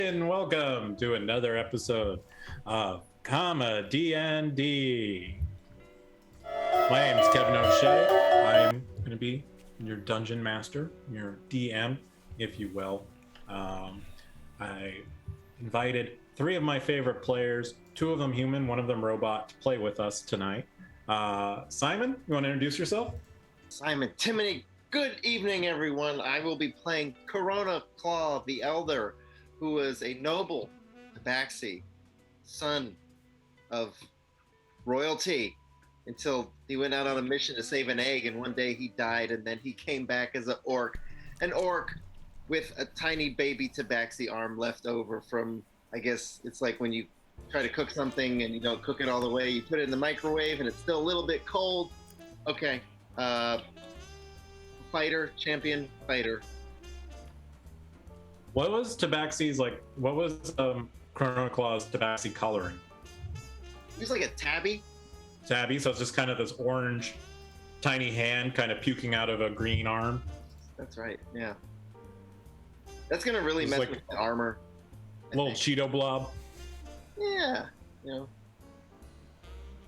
And welcome to another episode of Comedy&D. My name is Kevin O'Shea. I'm going to be your dungeon master, your DM, if you will. I invited three of my favorite players, two of them human, one of them robot, to play with us tonight. Simon, you want to introduce yourself? Simon Timony. Good evening, everyone. I will be playing Corona Claw the Elder, who was a noble tabaxi, son of royalty, until he went out on a mission to save an egg, and one day he died, and then he came back as an orc with a tiny baby tabaxi arm left over from, I guess it's like when you try to cook something and you don't cook it all the way, you put it in the microwave and it's still a little bit cold. Okay. Champion fighter. What was Tabaxi's like? What was Corona Claw's Tabaxi coloring? He was like a tabby. Tabby, so it's just kind of this orange, tiny hand kind of puking out of a green arm. That's right. Yeah. That's gonna really mess with the armor. Little Cheeto blob. Yeah. You know.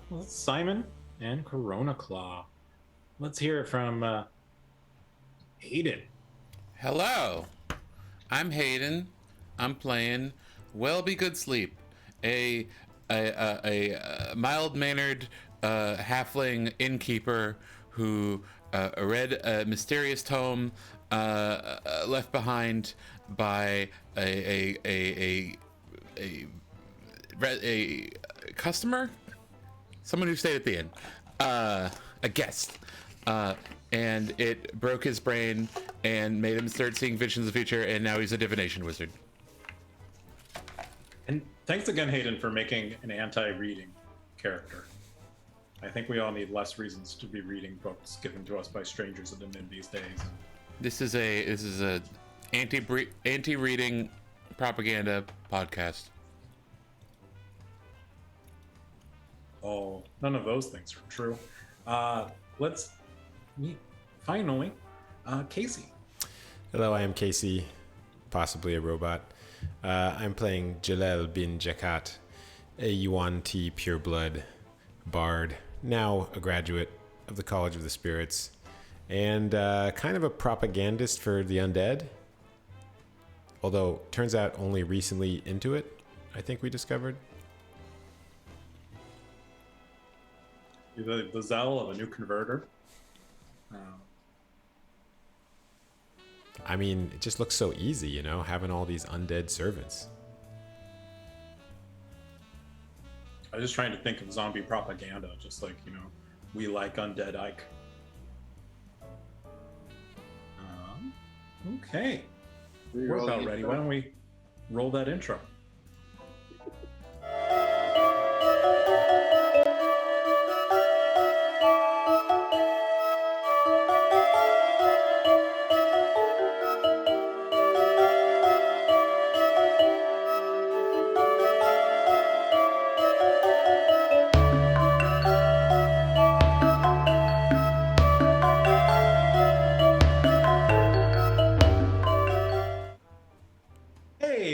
Well, that's Simon and Corona Claw. Let's hear it from Hayden. Hello. I'm Hayden. I'm playing Wellby Good Sleep, a mild-mannered halfling innkeeper who read a mysterious tome left behind by a customer, someone who stayed at the inn, a guest. And it broke his brain and made him start seeing visions of the future, and now he's a divination wizard. And thanks again, Hayden, for making an anti-reading character. I think we all need less reasons to be reading books given to us by strangers at the inn these days. This is a anti-reading propaganda podcast. Oh, none of those things are true. Let's meet, finally, Casey. Hello, I am Casey, possibly a robot. I'm playing Zhellul bin Jakat, a Yuan-Ti pureblood bard, now a graduate of the College of the Spirits, and kind of a propagandist for the undead. Although, turns out only recently into it, I think we discovered. The zeal of a new converter. I mean, it just looks so easy, you know, having all these undead servants. I was just trying to think of zombie propaganda, just like, you know, we like undead Ike. Okay. We're about ready. Why don't we roll that intro?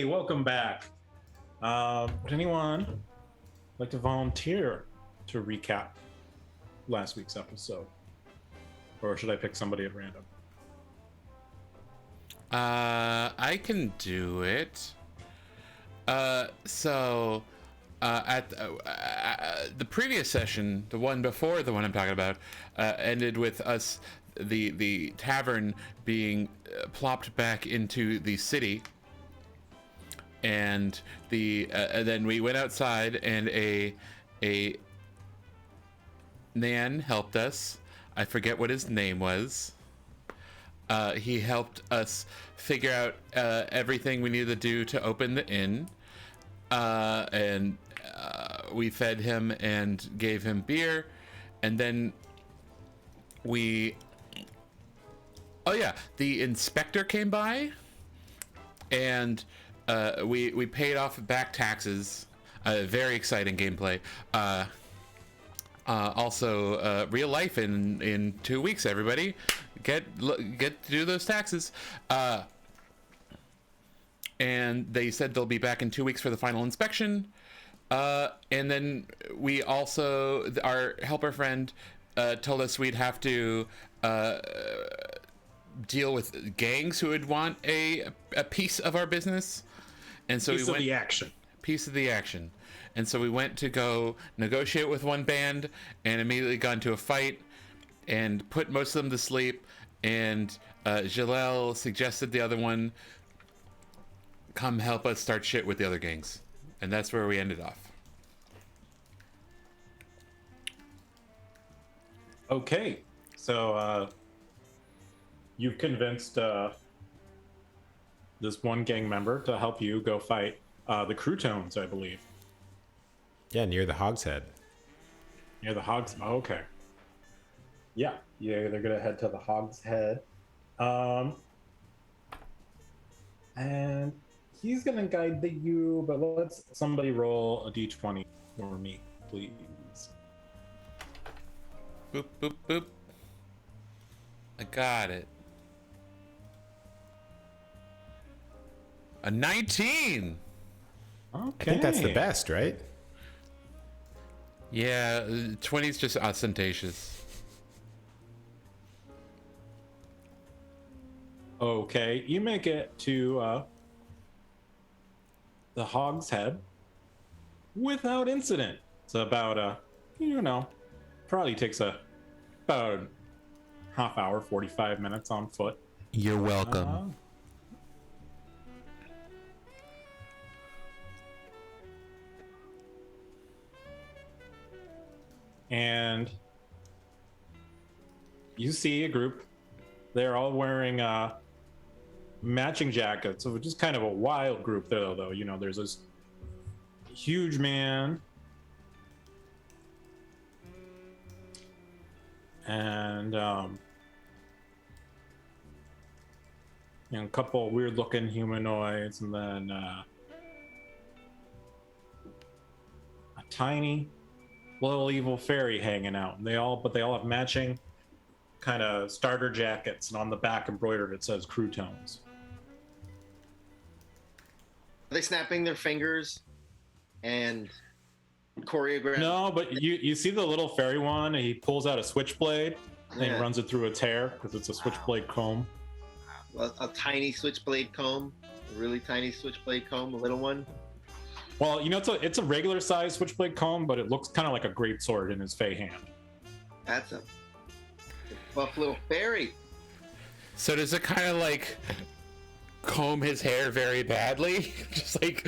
Welcome back. Would anyone like to volunteer to recap last week's episode? Or should I pick somebody at random? I can do it. At the previous session, the one before the one I'm talking about, ended with us, the tavern being plopped back into the city. And then we went outside, and a man helped us. I forget what his name was. He helped us figure out everything we needed to do to open the inn, and we fed him and gave him beer, and then the inspector came by, and we paid off back taxes. Very exciting gameplay. Also, real life in 2 weeks. Everybody, get to do those taxes. and they said they'll be back in 2 weeks for the final inspection. And then we also, our helper friend told us we'd have to deal with gangs who would want a piece of our business. And so Piece of the action. Piece of the action. And so we went to go negotiate with one band and immediately got into a fight and put most of them to sleep. And Zhellul suggested the other one come help us start shit with the other gangs. And that's where we ended off. Okay, so you've convinced this one gang member to help you go fight the Croutones, I believe. Yeah, near the Hog's Head. Near the Hog's... Oh, okay. Yeah, they're gonna head to the Hog's Head. And he's gonna guide you, but let's somebody roll a d20 for me, please. Boop, boop, boop. I got it. A 19! Okay. I think that's the best, right? Yeah, 20's just ostentatious. Okay, you make it to the Hog's Head without incident. It's about probably takes about half hour, 45 minutes on foot. You're welcome. And you see a group. They're all wearing matching jackets. So just kind of a wild group there, though. You know, there's this huge man and a couple weird looking humanoids, and then a tiny little evil fairy hanging out. And they all have matching kind of starter jackets, and on the back embroidered it says Croutones. Are they snapping their fingers and choreograph? No, but you see the little fairy one, and he pulls out a switchblade and he Yeah. runs it through its hair because it's a switchblade comb. A tiny switchblade comb, a really tiny switchblade comb, a little one. Well, it's a regular size switchblade comb, but it looks kind of like a great sword in his fey hand. That's a buff little fairy. So does it kind of like comb his hair very badly? Just like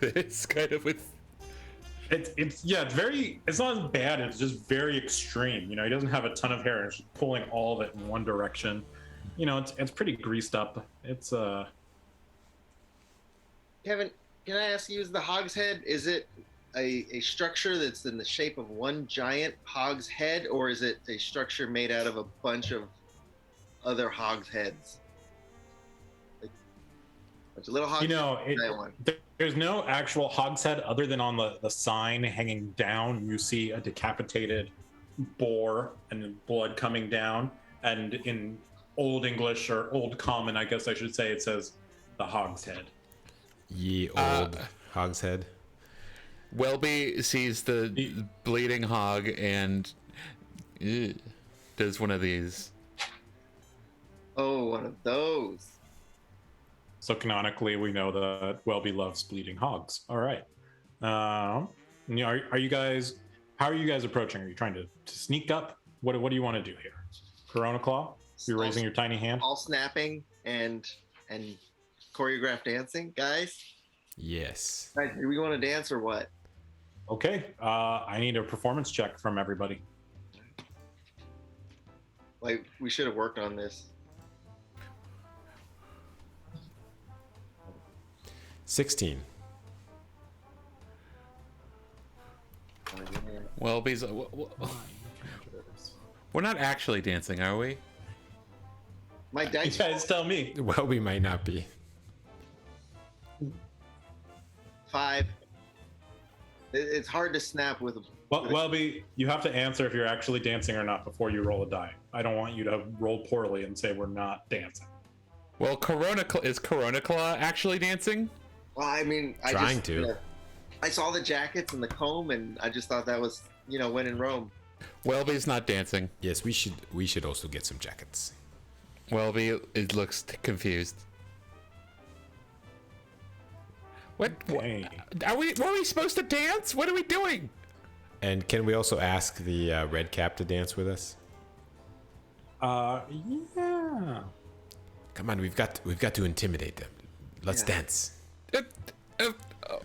this, kind of with... It's very, it's not as bad, it's just very extreme. He doesn't have a ton of hair, and it's just pulling all of it in one direction. It's pretty greased up. It's Kevin, can I ask you, is the Hog's Head, is it a structure that's in the shape of one giant hog's head, or is it a structure made out of a bunch of other hog's heads? Like a bunch of little hog's heads? There's no actual hog's head other than on the sign hanging down. You see a decapitated boar and blood coming down, and in Old English, or Old Common, I guess I should say, it says the Hog's Head. Ye old Hog's Head. Wellby sees the bleeding hog and does one of these. Oh, one of those. So canonically, we know that Wellby loves bleeding hogs. All right. Are you guys? How are you guys approaching? Are you trying to sneak up? What do you want to do here? Corona Claw? You're raising your tiny hand. All snapping and choreographed dancing, guys. Yes. Guys, do we want to dance or what? Okay. I need a performance check from everybody. Like, we should have worked on this. 16. Wellby's... We're not actually dancing, are we? My You dice. guys tell me. Well, we might not be. 5. It's hard to snap with. Well, Wellby, you have to answer if you're actually dancing or not before you roll a die. I don't want you to roll poorly and say we're not dancing. Well, is Corona Claw actually dancing? Well, I mean, Trying to. I saw the jackets and the comb, and I just thought that was, when in Rome. Wellby's not dancing. Yes, we should also get some jackets. Wellby looks confused. What? Okay. Were we supposed to dance? What are we doing? And can we also ask the red cap to dance with us? Yeah. Come on, we've got to intimidate them. Let's dance.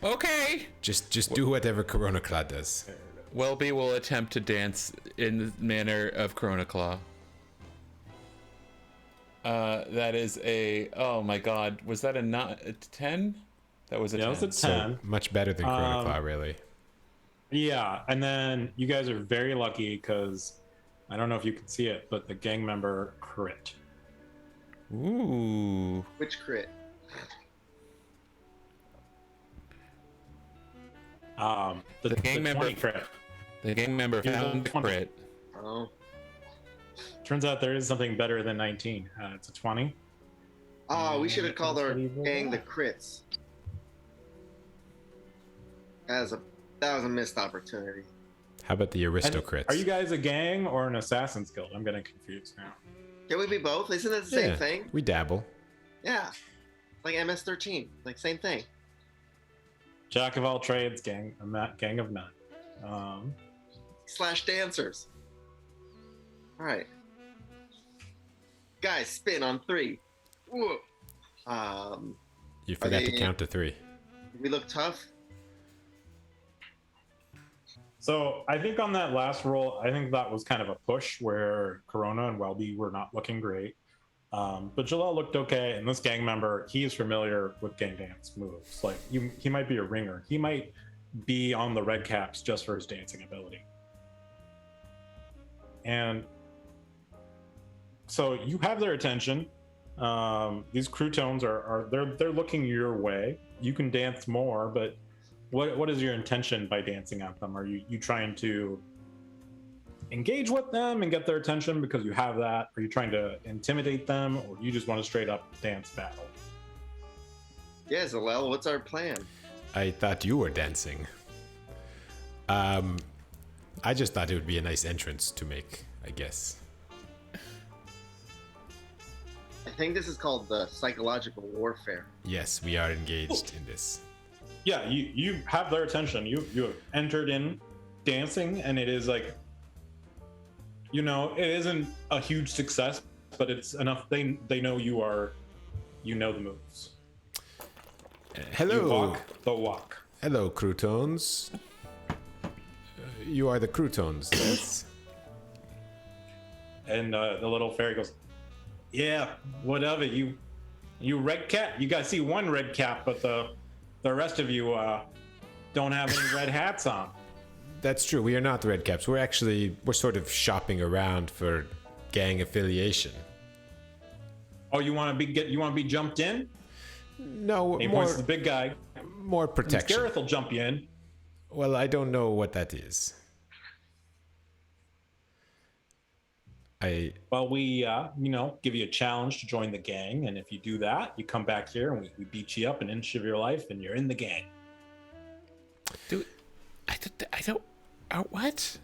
Okay. Just do whatever Corona Claw does. Wellby will attempt to dance in the manner of Corona Claw. That is oh my god, was that a 10? That was a 10. That was a 10. So much better than Corona Claw, really. Yeah, and then you guys are very lucky because I don't know if you can see it, but the gang member crit. Ooh. Which crit? The gang member crit. The gang member found the crit. Oh. Turns out there is something better than 19. It's a 20. Oh, we should have called our gang the Crits. That was a missed opportunity. How about the aristocrats? Are you guys a gang or an assassin's guild? I'm getting confused now. Can we be both? Isn't that the same thing? We dabble. Yeah. Like MS-13. Like, same thing. Jack of all trades, gang of none. / dancers. All right. Guys, spin on 3. Whoa. You forgot to count to 3. We look tough. So I think on that last roll, I think that was kind of a push where Corona and Wellby were not looking great. But Zhellul looked okay, and this gang member, he is familiar with gang dance moves. Like, he might be a ringer. He might be on the red caps just for his dancing ability. And so you have their attention. These croutones they're looking your way. You can dance more, but what is your intention by dancing at them? Are you trying to engage with them and get their attention because you have that? Are you trying to intimidate them, or you just want to straight up dance battle? Yeah, Zhellul, what's our plan? I thought you were dancing. I just thought it would be a nice entrance to make, I guess. I think this is called the psychological warfare. Yes, we are engaged in this. Yeah, you have their attention. You have entered in dancing, and it is like, it isn't a huge success, but it's enough. They know you know the moves. Hello. You walk the walk. Hello, croutons. You are the croutons, yes? And the little fairy goes, yeah, what of it? You red cap? You guys see one red cap, but the rest of you don't have any red hats on. That's true. We are not the red caps. We're sort of shopping around for gang affiliation. Oh, you want to be jumped in? No, He points to the big guy. more protection. Gareth will jump you in. Well, I don't know what that is. Well, we give you a challenge to join the gang, and if you do that, you come back here and we beat you up an inch of your life, and you're in the gang. Dude, I don't. What?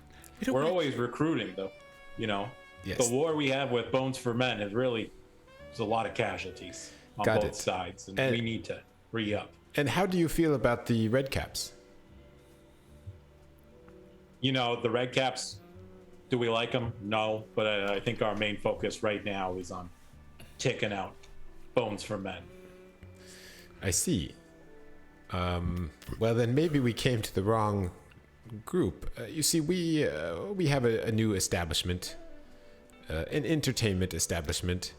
We're always recruiting, though. Yes. The war we have with Bones for Men is there's a lot of casualties on Got both it. sides, and And- we need to re-up. And how do you feel about the red caps? The red caps. Do we like them? No, but I think our main focus right now is on taking out Bones for Men. I see. Well, then maybe we came to the wrong group. You see, we have a new establishment, an entertainment establishment,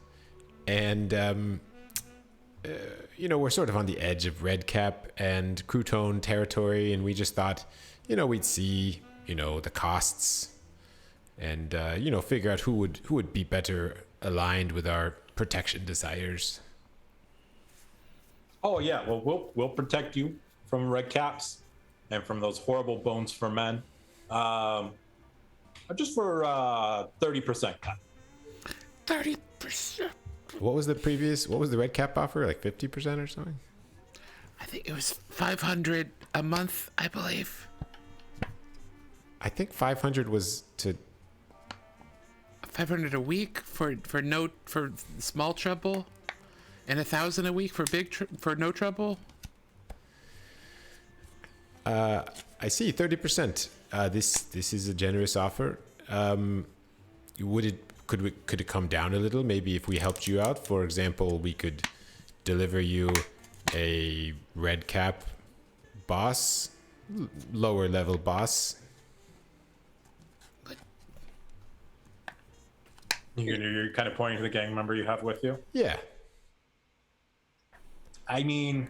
and we're sort of on the edge of red cap and crouton territory, and we just thought, we'd see, the costs. And figure out who would be better aligned with our protection desires. Oh yeah, well we'll protect you from red caps and from those horrible Bones for Men. Just for 30% cut. 30%. What was the red cap offer? Like 50% or something? I think it was 500 a month, I believe. I think 500 was to 500 a week for small trouble, and 1,000 a week for for no trouble. I see 30%. This is a generous offer. Could it come down a little? Maybe if we helped you out, for example, we could deliver you a red cap boss, lower level boss. You're kind of pointing to the gang member you have with you. Yeah. I mean,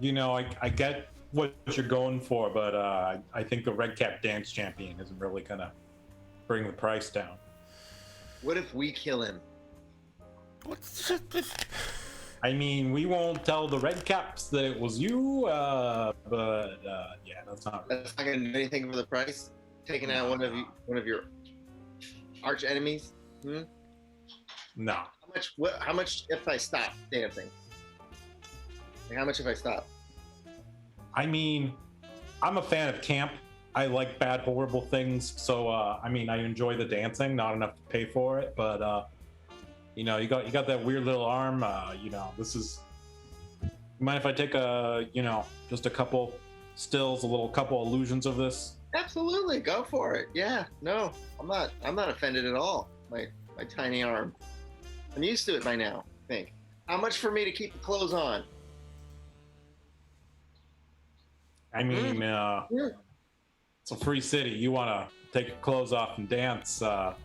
I get what you're going for, but I think the red cap dance champion isn't really gonna bring the price down. What if we kill him? I mean, we won't tell the red caps that it was you, but yeah, that's not. That's not gonna do anything for the price. Taking out one of your arch enemies. No. How much if I stop dancing? Like, how much if I stop? I mean, I'm a fan of camp. I like bad, horrible things. So, I mean, I enjoy the dancing. Not enough to pay for it, but you got that weird little arm. This is. You mind if I take just a couple stills, couple illusions of this? Absolutely, go for it. Yeah, no, I'm not offended at all. My tiny arm. I'm used to it by now. I think. How much for me to keep the clothes on? I mean, it's a free city. You want to take your clothes off and dance. Wow.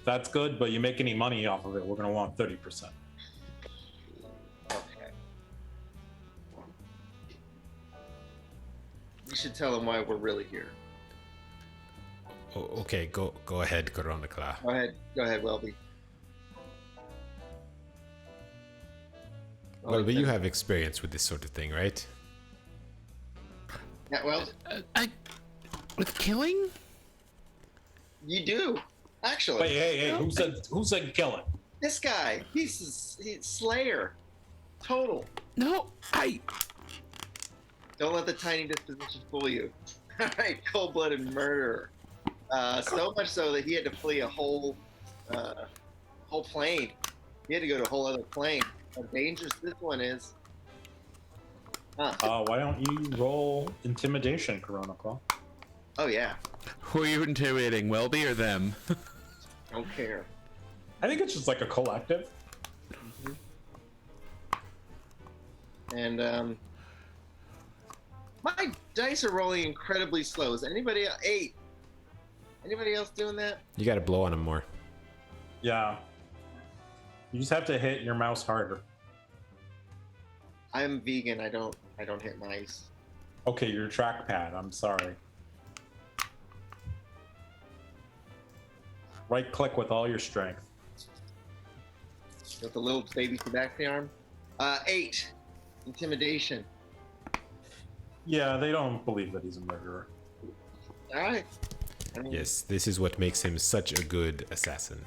That's good, but you make any money off of it, we're going to want 30%. Okay. You should tell them why we're really here. Oh, okay, go ahead, Corona Claw. Go ahead, Wellby. Well, you have experience with this sort of thing, right? Yeah, well, With killing? you do actually. Hey! Who said killing? This guy, he's Slayer, total. No, Don't let the tiny disposition fool you. All right, cold-blooded murderer. So much so that he had to flee a whole plane. He had to go to a whole other plane. How dangerous this one is. Why don't you roll intimidation, Corona Claw? Oh yeah. Who are you intimidating, Wellby or them? Don't care. I think it's just like a collective. And my dice are rolling incredibly slow. Is anybody 8? Anybody else doing that? You got to blow on him more. Yeah. You just have to hit your mouse harder. I'm vegan. I don't hit mice. Okay, your trackpad. I'm sorry. Right click with all your strength. With the little baby Sebastian arm. 8. Intimidation. Yeah, they don't believe that he's a murderer. All right. Yes, this is what makes him such a good assassin.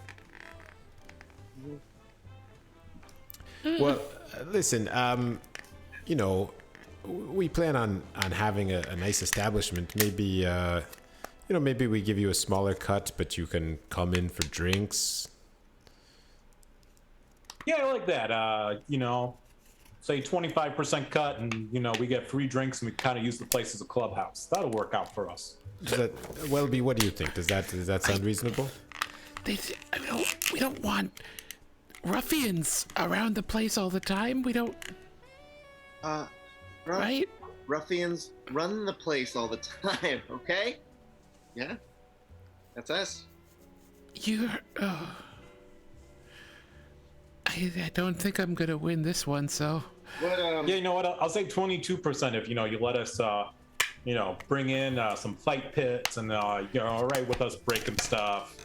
Well, listen, we plan on having a nice establishment. Maybe, maybe we give you a smaller cut, but you can come in for drinks. Yeah, I like that. Say 25% cut, and we get free drinks, and we kind of use the place as a clubhouse. That'll work out for us. Wellby, what do you think? Does that sound reasonable? We don't want ruffians around the place all the time. We don't. Right? Ruffians run the place all the time. Okay. Yeah. That's us. I don't think I'm gonna win this one, so. What, Yeah, you know what? I'll say 22% if you let us, bring in some fight pits and you're all right with us breaking stuff.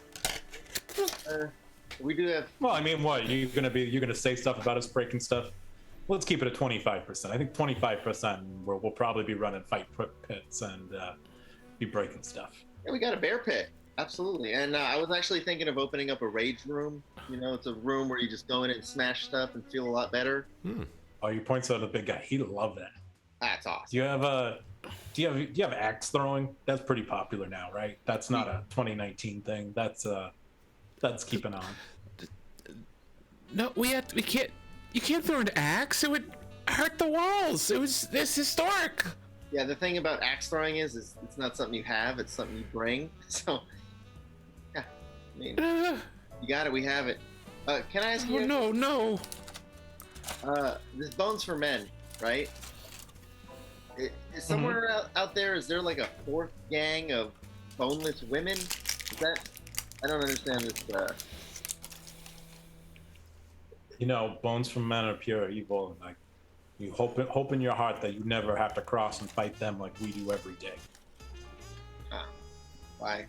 We do have. Well, I mean, what you're gonna say stuff about us breaking stuff? Let's keep it at 25%. I think 25% we'll probably be running fight pits and be breaking stuff. Yeah, we got a bear pit. Absolutely. And I was actually thinking of opening up a rage room. You know, it's a room where you just go in and smash stuff and feel a lot better. Oh, you points out the big guy. He'd love that. That's Do awesome. you have axe throwing? That's pretty popular now, right? That's not a 2019 thing. That's keeping on. No, we can't. You can't throw an axe. It would hurt the walls. It's historic. Yeah, the thing about axe throwing is it's not something you have, it's something you bring. So, yeah, I mean, you got it, we have it. Can I ask you? Oh no. This Bones for Men, right? Is somewhere out there, is there like a fourth gang of boneless women? Is that? I don't understand this. You know, bones from men are pure evil, and like you hope in your heart that you never have to cross and fight them like we do every day. Why?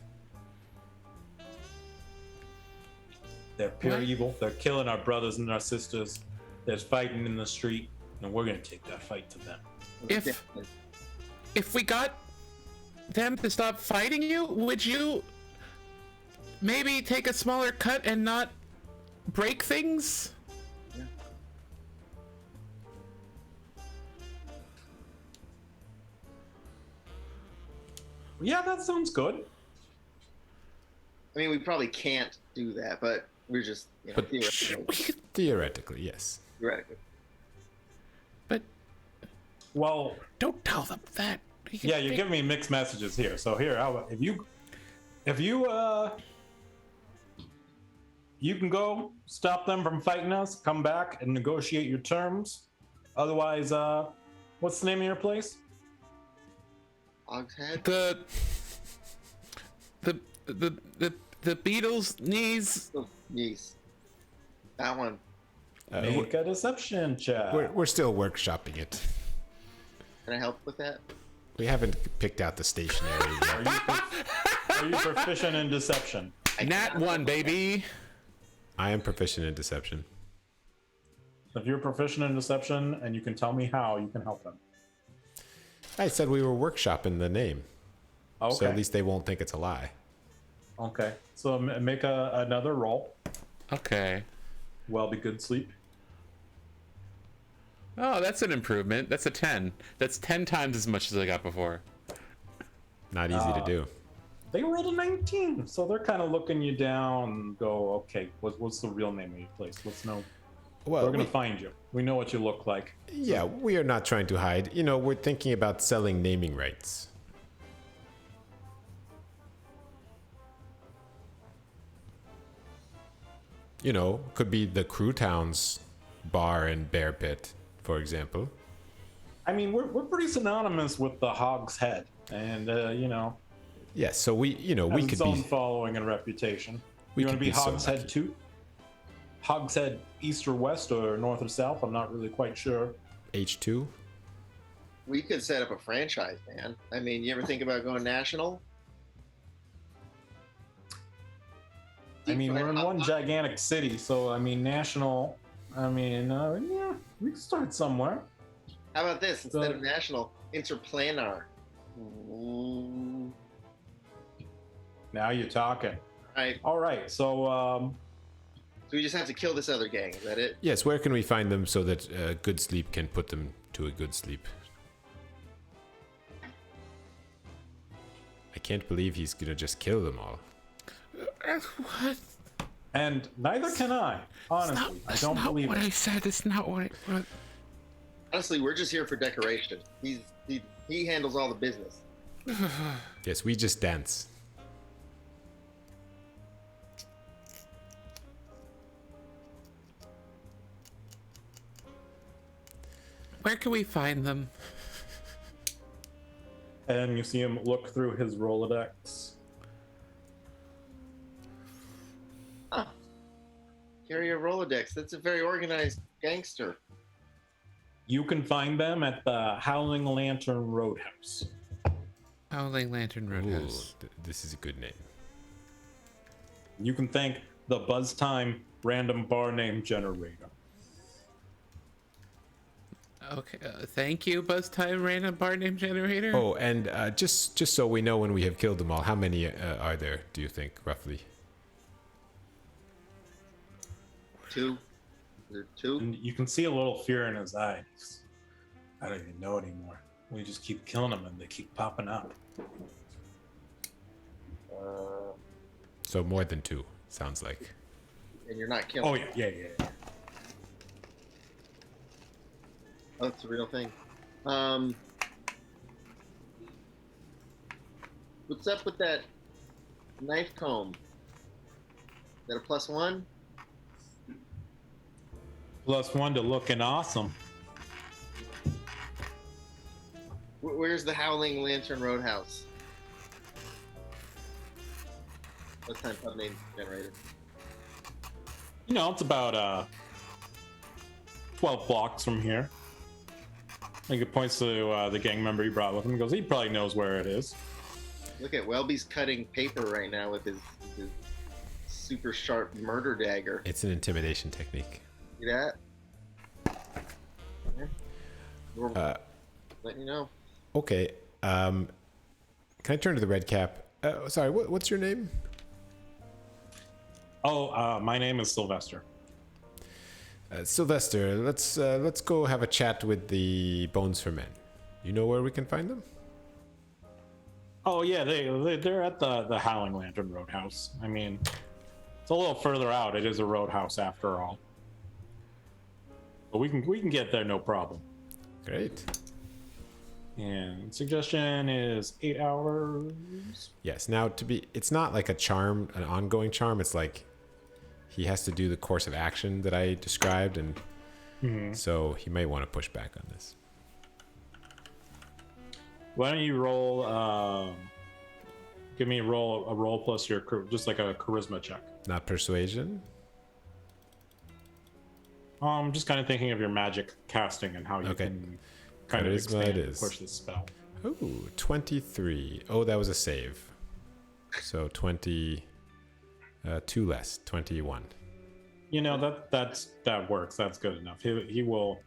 They're pure What? evil. They're killing our brothers and our sisters. There's fighting in the street, and we're gonna take that fight to them. If we got them to stop fighting you, would you maybe take a smaller cut and not break things? Yeah, that sounds good. I mean, we probably can't do that, but we're just, you know, But theoretically. theoretically, yes. Theoretically. But Well, don't tell them that. yeah, you're giving me mixed messages here. So here, if you can go stop them from fighting us, come back and negotiate your terms. Otherwise, what's the name of your place? Hogshead? The Beatles knees. Oh, yes. That one. Make a deception check. We're still workshopping it. Can I help with that? We haven't picked out the stationery yet. Are you proficient in deception? Nat one, baby. I am proficient in deception. If you're proficient in deception and you can tell me how, you can help them. I said we were workshopping the name, Okay. so at least they won't think it's a lie. Okay. So make another roll. Okay. Wellby good sleep. Oh, that's an improvement. That's a 10. That's 10 times as much as I got before. Not easy to do. They rolled a 19, so they're kind of looking you down and go, okay, what's the real name of your place? Well, We're gonna find you. We know what you look like. yeah, we are not trying to hide. You know, we're thinking about selling naming rights. You know, could be the Crewtowns bar and bear pit, for example. I mean, we're pretty synonymous with the Hog's Head, and Yes, so we has could its own be following and reputation. We You want could to be be so Hog's Head lucky. too? Hog's Head east or west or north or south? I'm not really quite sure. H2. We could set up a franchise, man. I mean, you ever think about going national? I mean, we're in one gigantic city, so I mean, national. I mean, yeah, we can start somewhere. How about this? Instead of national, interplanar. Ooh. Now you're talking. Right. All right, so So we just have to kill this other gang. Is that it? Yes, where can we find them so that Good Sleep can put them to a good sleep? I can't believe he's gonna just kill them all. What? and neither can I. Honestly, I don't believe what it. I said. It's not what I. Honestly, we're just here for decoration. He handles all the business. Yes, we just dance. Where can we find them? And you see him look through his Rolodex. Carry a Rolodex. That's a very organized gangster. You can find them at the Howling Lantern Roadhouse. Howling Lantern Ooh, Roadhouse. this is a good name. You can thank the Buzz Time random bar name generator. Okay, thank you, Buzz Time Random Bar Name Generator. Oh, and just so we know when we have killed them all, how many are there? Do you think roughly? 2. Is there 2? And you can see a little fear in his eye. I don't even know anymore. We just keep killing them and they keep popping up. So more than 2, sounds like. And you're not killing. Oh yeah. Oh, it's a real thing. What's up with that knife comb? Is that a +1? +1 to looking awesome. Where's the Howling Lantern Roadhouse? What time pub name generator? You know, it's about 12 blocks from here. I think it points to the gang member he brought with him. He goes, he probably knows where it is. Look at Wellby's cutting paper right now with his super sharp murder dagger. It's an intimidation technique. See that? Yeah. We're letting you know. Okay. Can I turn to the red cap? Sorry, what's your name? Oh, my name is Sylvester. Sylvester, let's go have a chat with the Bones for Men. You know where we can find them? Oh yeah, they're at the Howling Lantern Roadhouse. I mean, it's a little further out. It is a roadhouse after all. But we can get there no problem. Great. And suggestion is 8 hours. Yes. Now it's not like a charm, an ongoing charm. It's like he has to do the course of action that I described, and so he might want to push back on this. Why don't you roll? Give me a roll plus your just like a charisma check. Not persuasion. Just kind of thinking of your magic casting and how you can kind of Charisma expand it and is. push the spell. Oh, 23. Oh, that was a save. So 20. 2 less. 21. You know that works. That's good enough. He'll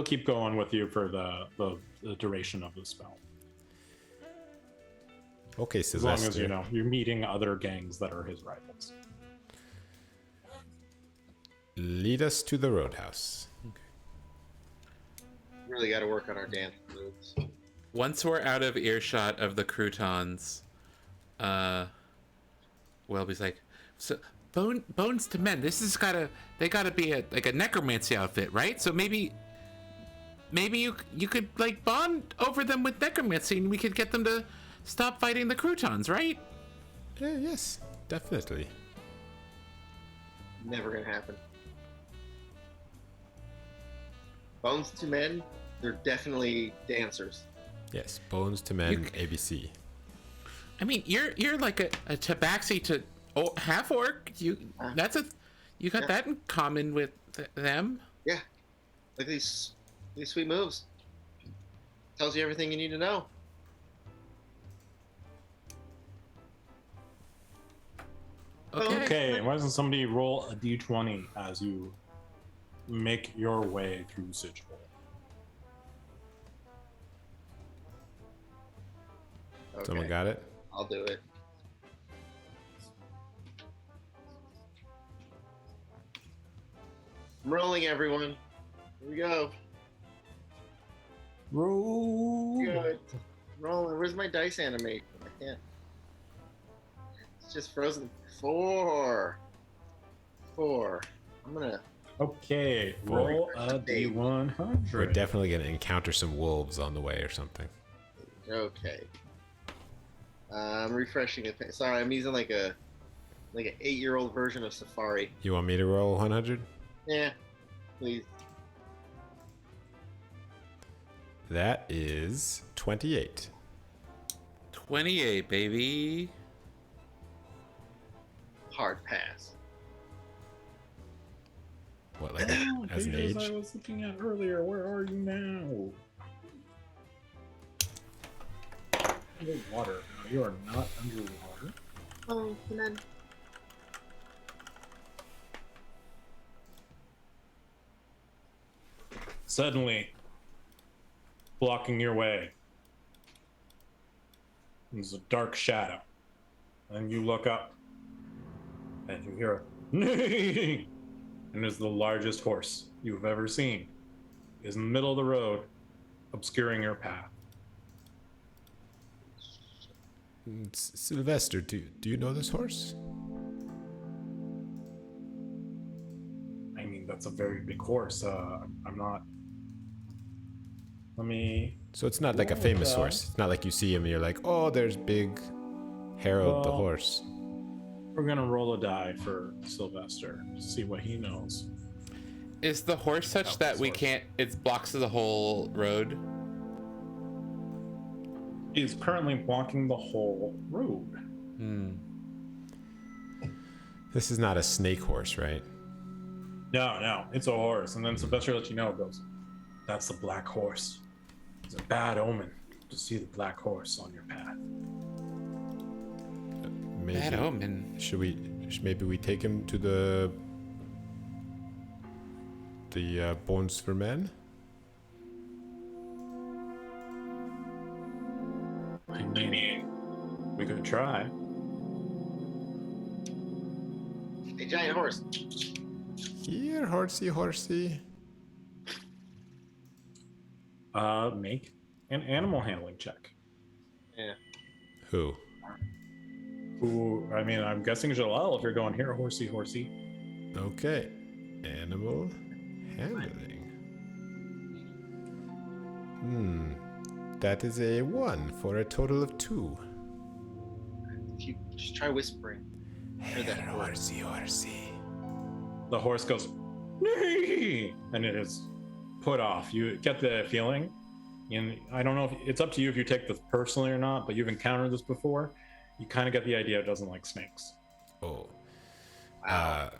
keep going with you for the duration of the spell. Okay, As Sylvester. long as you know you're meeting other gangs that are his rivals. Lead us to the roadhouse. Really got to work on our dance moves. Once we're out of earshot of the croutons, Welby's like, so bones to men. They gotta be a necromancy outfit, right? So maybe you could like bond over them with necromancy, and we could get them to stop fighting the croutons, right? Yes, definitely. Never gonna happen. Bones to men, they're definitely dancers. Yes, Bones to Men, ABC. I mean, you're like a tabaxi to half orc. You got that in common with them. Yeah, look at these sweet moves. Tells you everything you need to know. Okay. Okay, why doesn't somebody roll a d20 as you make your way through Sigil? Okay, Someone got it? I'll do it. I'm rolling, everyone. Here we go. Roll. Good. Rolling. Where's my dice animate? I can't. It's just frozen. 4. I'm gonna. Okay, roll a d100. We're definitely going to encounter some wolves on the way or something. Okay. I'm refreshing it. Sorry, I'm using like an 8-year-old version of Safari. You want me to roll 100? Yeah, please. That is 28. 28, baby. Hard pass. What, like as an Pages age? I was looking at earlier. Where are you now? Underwater. No, you are not underwater. Oh, and then. Suddenly, blocking your way, there's a dark shadow. And you look up, and you hear a neigh, and it's the largest horse you've ever seen. Is in the middle of the road, obscuring your path. Sylvester, do you know this horse? I mean, that's a very big horse. I'm not. Let me. So it's not like a famous horse. It's not like you see him and you're like, oh, there's big Harold the Well- horse. We're gonna roll a die for Sylvester to see what he knows. Is the horse such that we can't? It blocks the whole road. He's currently blocking the whole road. This is not a snake horse, right? No, it's a horse. And then Sylvester lets you know, goes, that's the black horse. It's a bad omen to see the black horse on your path. Maybe, Bad omen. maybe we take him to the Bones for Men? I mean, we could try. A giant horse. Here, horsey. Make an animal handling check. Yeah. Who? Ooh, I mean, I'm guessing Zhellul if you're going here, horsey. Okay. Animal handling. That is a 1 for a total of 2. If you just try whispering. Hear that horse. Horsey. The horse goes, "Nee!" and it is put off. You get the feeling, and I don't know if it's up to you if you take this personally or not, but you've encountered this before. You kind of get the idea it doesn't like snakes. Oh. Wow.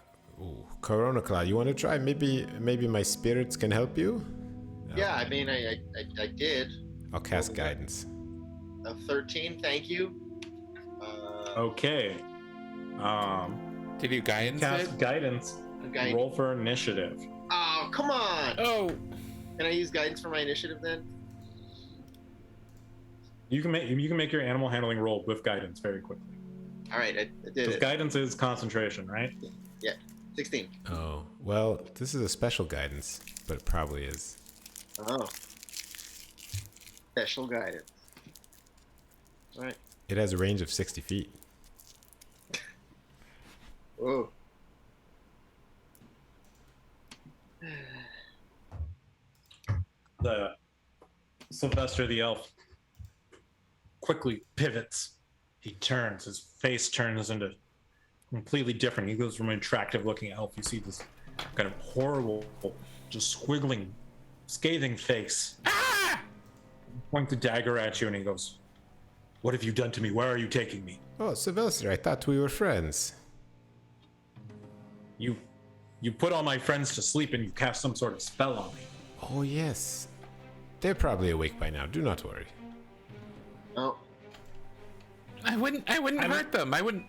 Corona Claw, you want to try? Maybe my spirits can help you? Yeah, I mean, I did. I'll cast guidance. A 13, thank you. Okay. Did you guidance Cast it? guidance. Okay. Roll for initiative. Oh, come on! Oh, Can I use guidance for my initiative then? You can make your animal handling roll with guidance very quickly. All right, I did Because it. guidance is concentration, right? Yeah, 16. Oh, well, this is a special guidance, but it probably is. Oh. Special guidance. All right. It has a range of 60 feet. Whoa. The Sylvester the elf quickly pivots. He turns. His face turns into completely different. He goes from an attractive looking elf. You see this kind of horrible, just squiggling, scathing face. Point the dagger at you and he goes, "What have you done to me? Where are you taking me? Oh, Sylvester, I thought we were friends. You put all my friends to sleep and you cast some sort of spell on me." Oh, yes. They're probably awake by now. Do not worry. Oh. I wouldn't hurt them. I wouldn't.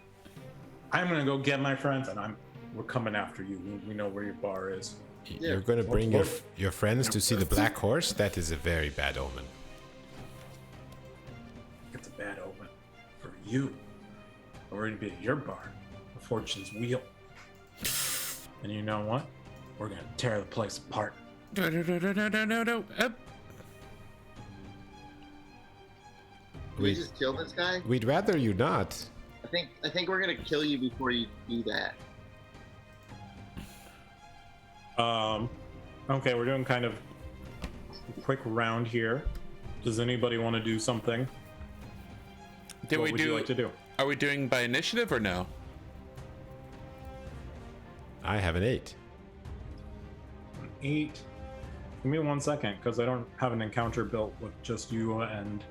I'm gonna go get my friends and we're coming after you. We know where your bar is. You're going to bring your friends to see the black horse? That is a very bad omen. It's a bad omen for you. We're gonna be at your bar, the Fortune's Wheel. And you know what? We're gonna tear the place apart. No. Can we just kill this guy? We'd rather you not. I think we're gonna kill you before you do that. Okay, we're doing kind of a quick round here. Does anybody want to do something? Did What we would do? you like to do? Are we doing by initiative or no? I have an 8. 8. Give me 1 second, because I don't have an encounter built with just you and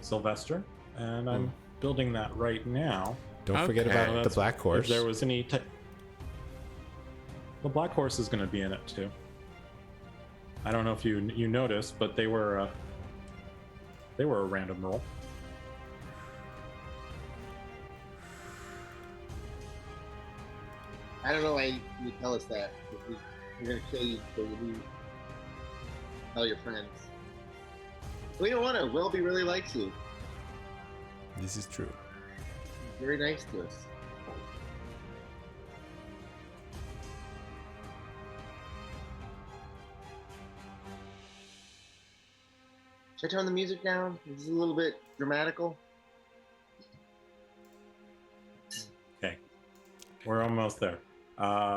Sylvester, and I'm building that right now. Don't forget Okay. about the black horse. If there was any the black horse is going to be in it too. I don't know if you noticed, but they were a random roll. I don't know why you tell us that. We're gonna kill you before you leave. Tell your friends. We don't want to. Wellby really likes you. This is true. He's very nice to us. Should I turn the music down? It's a little bit dramatical. Okay. We're almost there.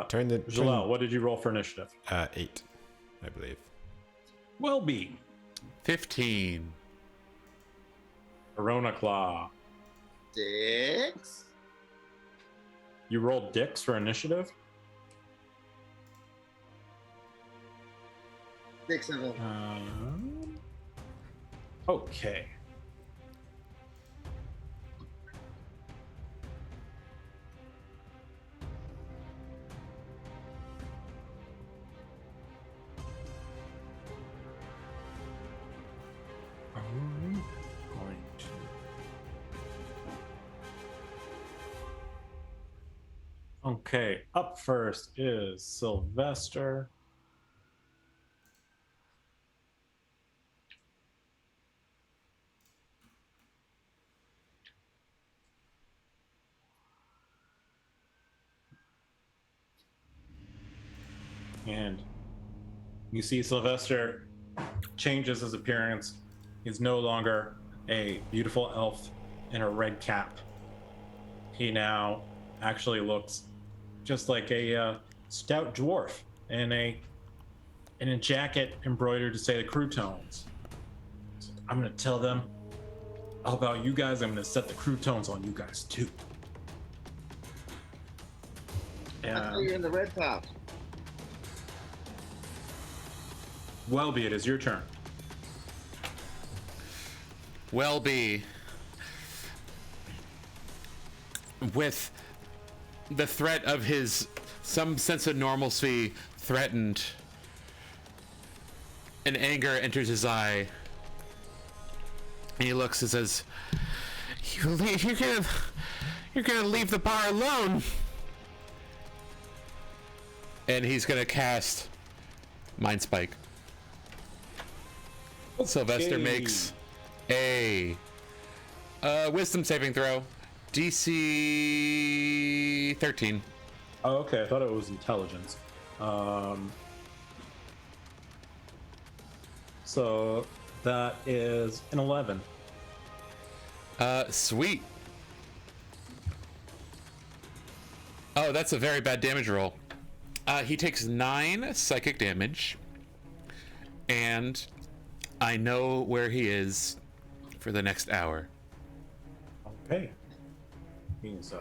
Turn the Zhellul, what did you roll for initiative? 8, I believe. Wellby. 15. Corona Claw. 6. You rolled dicks for initiative? 6 of them. Okay. I'm going to. Okay, up first is Sylvester. And you see Sylvester changes his appearance. He's no longer a beautiful elf in a red cap. He now actually looks just like a stout dwarf in a jacket embroidered to say the croutones. I'm gonna tell them all about you guys. I'm gonna set the croutones on you guys too. I thought you were in the red top. Wellby, it is your turn. Wellby, with the threat of some sense of normalcy threatened, and anger enters his eye, and he looks and says, you're gonna leave the bar alone. And he's gonna cast Mind Spike. Sylvester makes a wisdom saving throw, DC 13. Oh, okay. I thought it was intelligence. So that is an 11. Sweet. Oh, that's a very bad damage roll. He takes 9 psychic damage, and I know where he is for the next hour. Okay. He's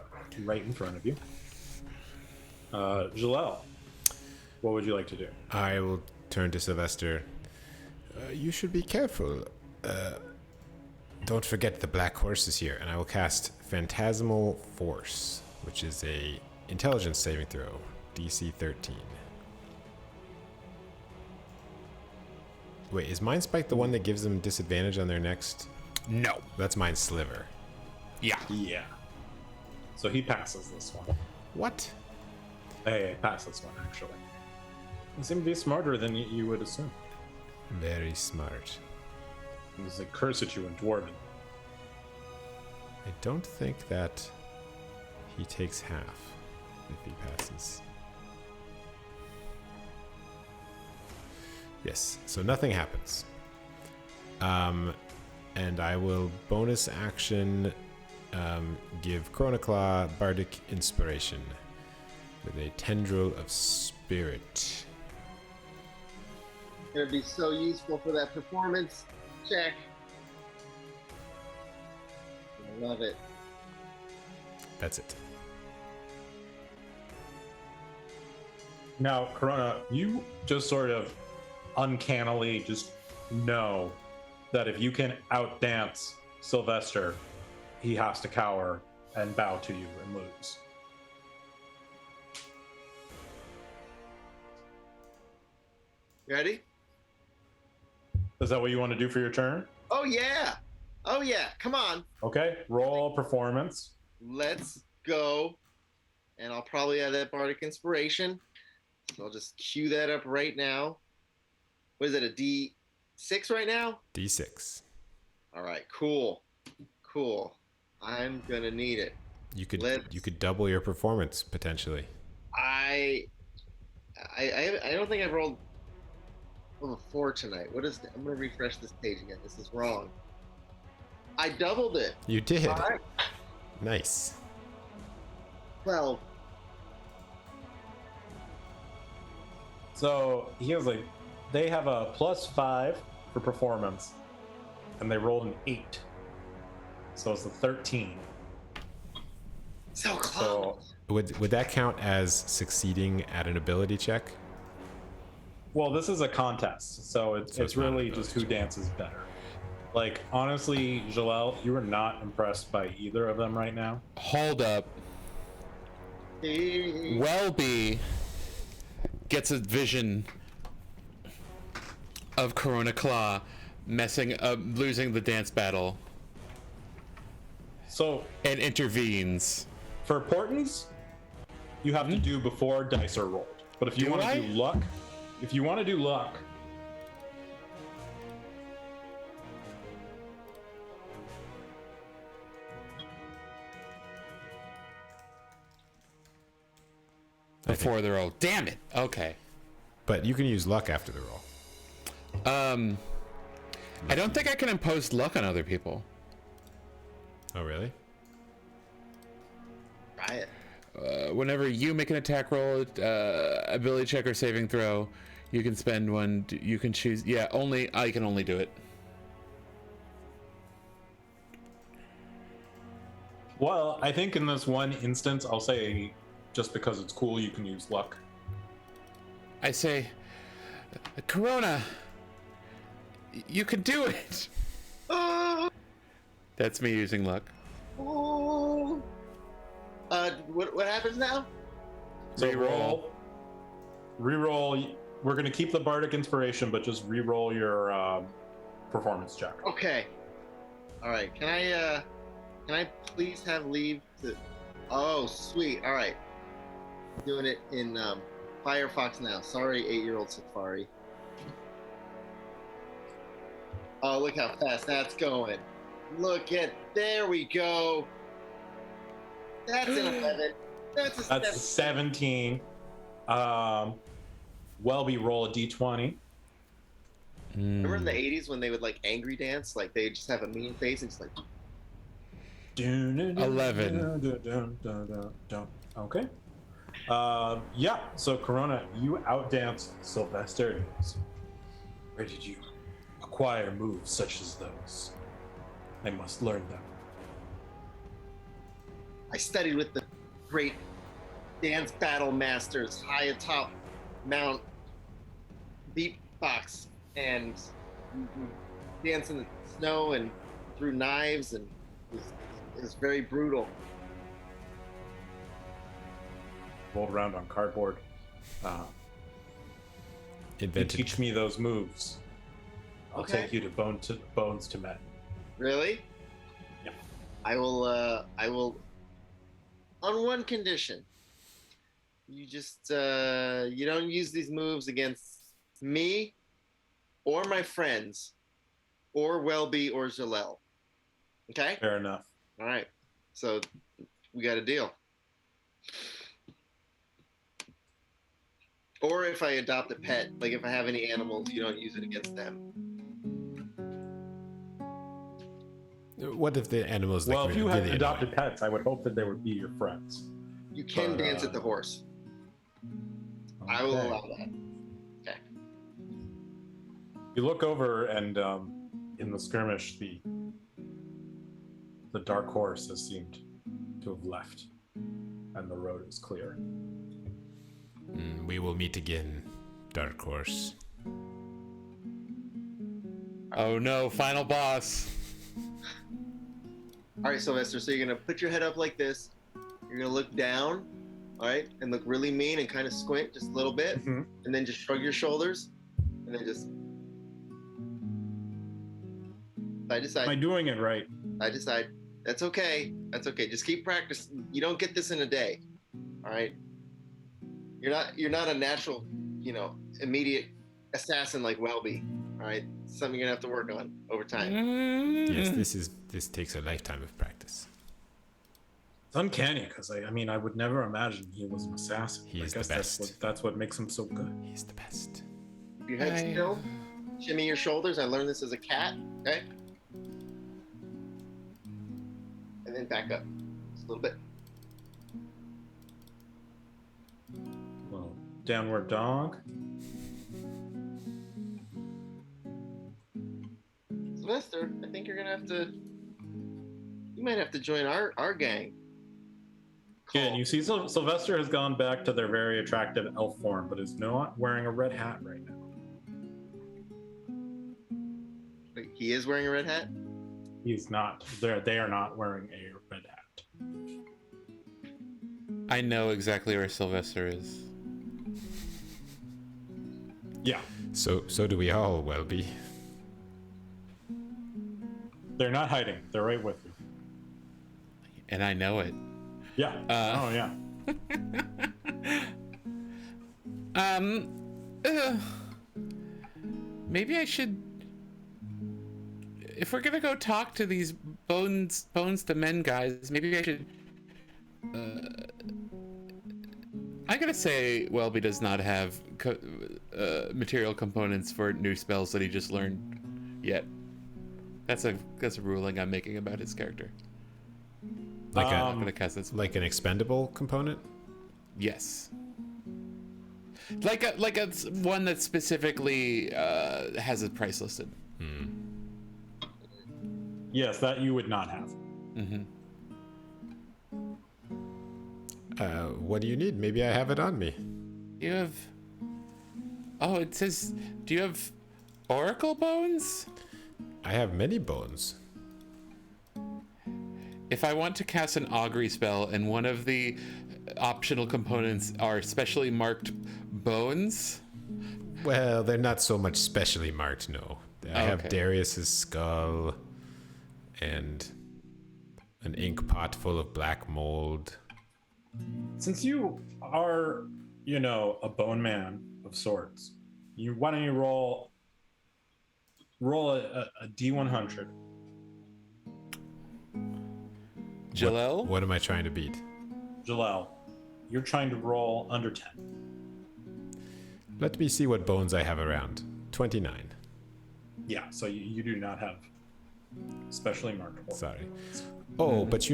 right in front of you. Zhellul, what would you like to do? I will turn to Sylvester. You should be careful. Don't forget the black horse is here, and I will cast Phantasmal Force, which is a intelligence saving throw, DC 13. Wait, is Mind Spike the one that gives them disadvantage on their next? No. That's Mind Sliver. Yeah. Yeah. So he passes this one. What? Hey, pass this one, actually. He seemed to be smarter than you would assume. Very smart. He's like, curse at you in Dwarven. I don't think that he takes half if he passes. Yes, so nothing happens. And I will bonus action give Chronoclaw Bardic Inspiration with a Tendril of Spirit. It'd be so useful for that performance check. I love it. That's it. Now, Corona, you just sort of uncannily just know that if you can outdance Sylvester, he has to cower and bow to you and lose. Ready? Is that what you want to do for your turn? Oh yeah! Oh yeah! Come on, Okay, roll performance. let's go. And I'll probably have that bardic inspiration. So I'll just cue that up right now. What is it? A 6 right now? D6. All right, cool. I'm gonna need it. You could double your performance potentially. I don't think I've rolled a 4 tonight. I'm gonna refresh this page again. This is wrong. I doubled it. You did. All right. Nice. 12. So he was like, they have a +5 for performance, and they rolled an 8. So it's a 13. So close. So, Would that count as succeeding at an ability check? well, this is a contest, so it's not an really ability just who check. dances better. Like, honestly, Zhellul, you are not impressed by either of them right now. Hold up. Wellby gets a vision of Corona Claw losing the dance battle So and intervenes. for portents, you have to do before dice are rolled. But if you Do want I? to do luck, Before the roll. Damn it. Okay. But you can use luck after the roll. I don't think I can impose luck on other people. Oh, really? Try it. Whenever you make an attack roll, ability check or saving throw, you can spend one. You can choose. Yeah, I can only do it. well, I think in this one instance, I'll say just because it's cool, you can use luck. I say, Corona, you can do it. Oh, That's me using luck. oh. What happens now? So Reroll. reroll. We're gonna keep the bardic inspiration, but just reroll your performance check. Okay. All right. Can I please have leave to? Oh, sweet. All right. Doing it in Firefox now. Sorry, 8-year-old Safari. Oh, look how fast that's going. There we go. That's an 11. That's a That's 17. Wellby, roll a d20. Remember in the 80s when they would like angry dance? Like they just have a mean face and just like. 11. Okay. Yeah. So Corona, you outdance Sylvester. Where did you acquire moves such as those? I must learn them. I studied with the great dance battle masters high atop Mount Beatbox and dance in the snow and threw knives and it was very brutal. Rolled around on cardboard. You Invented. teach me those moves. I'll Okay. take you to bones to men. Really? Yeah. I will on one condition. You just you don't use these moves against me or my friends or Wellby or Zhellul. Okay? Fair enough. All right. So we got a deal. Or if I adopt a pet, like if I have any animals, you don't use it against them. What if the animals? Well, if you had really adopted annoying? pets, I would hope that they would be your friends. You can But, dance at the horse. I will Okay. allow that. Okay. You look over, and in the skirmish, the dark horse has seemed to have left, and the road is clear. We will meet again, Dark Horse. Oh no, final boss. All right, Sylvester. So you're gonna put your head up like this. You're gonna look down, all right, and look really mean and kind of squint just a little bit, Mhm. and then just shrug your shoulders, and then just side to Am I side, doing it right? side to side. That's okay. That's okay. Just keep practicing. You don't get this in a day, all right. You're not a natural, immediate assassin like Wellby, All right, something you're gonna have to work on over time. Yes, this takes a lifetime of practice. It's uncanny because I mean I would never imagine he was an assassin. He is I guess the best. that's what makes him so good. He's the best. Keep your head still. Shimmy your shoulders. I learned this as a cat. Okay. And then back up just a little bit. Little downward dog. Sylvester, I think you're gonna have to. You might have to join our gang. Yeah, and you see Sylvester has gone back to their very attractive elf form, but is not wearing a red hat right now. Wait, he is wearing a red hat. He's not. They are not wearing a red hat. I know exactly where Sylvester is. Yeah, So do we all, Wellby. they're not hiding. They're right with you. And I know it. Yeah. Oh yeah. Maybe I should. If we're gonna go talk to these bones to men guys, maybe I should. I gotta say, Wellby does not have material components for new spells that he just learned yet. That's a ruling I'm making about his character. Like I'm gonna cast this. like an expendable component. Yes. Like a one that specifically has a price listed. Yes, that you would not have. Mm-hmm. What do you need? Maybe I have it on me. You have. Oh, it says. Do you have oracle bones? I have many bones. If I want to cast an augury spell and one of the optional components are specially marked bones. Well, they're not so much specially marked, no. I have Darius's skull and an ink pot full of black mold. Since you are, a bone man of sorts, why don't you roll a D100? Zhellul? What am I trying to beat? Zhellul, you're trying to roll under 10. Let me see what bones I have around. 29. Yeah, so you do not have specially marked oracles. Sorry. Oh, but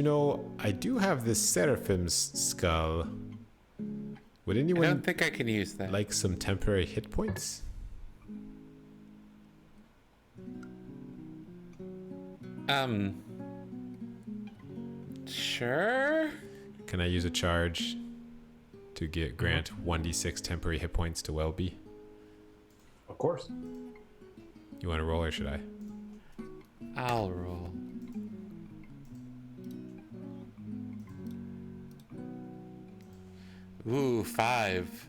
I do have this Seraphim's skull. Would I anyone don't think I can use that. like some temporary hit points? Sure. Can I use a charge to grant 1d6 temporary hit points to Wellby? Of course. You want to roll or should I? I'll roll. Ooh, 5.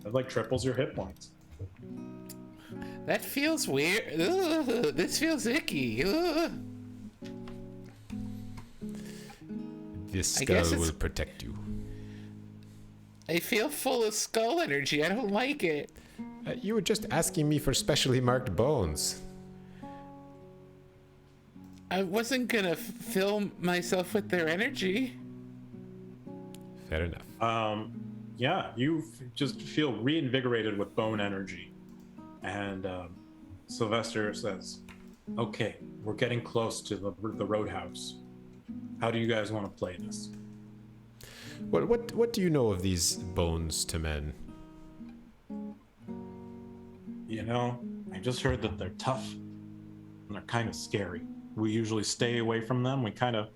That like triples your hit points. That feels weird. Ugh, this feels icky. Ugh. This I guess skull it's- will protect you. I feel full of skull energy. I don't like it. You were just asking me for specially marked bones. I wasn't gonna fill myself with their energy. Fair enough. Yeah, you just feel reinvigorated with bone energy. And Sylvester says, okay, we're getting close to the roadhouse. How do you guys want to play this? What do you know of these bones to men? I just heard that they're tough and they're kind of scary. We usually stay away from them. We kind of,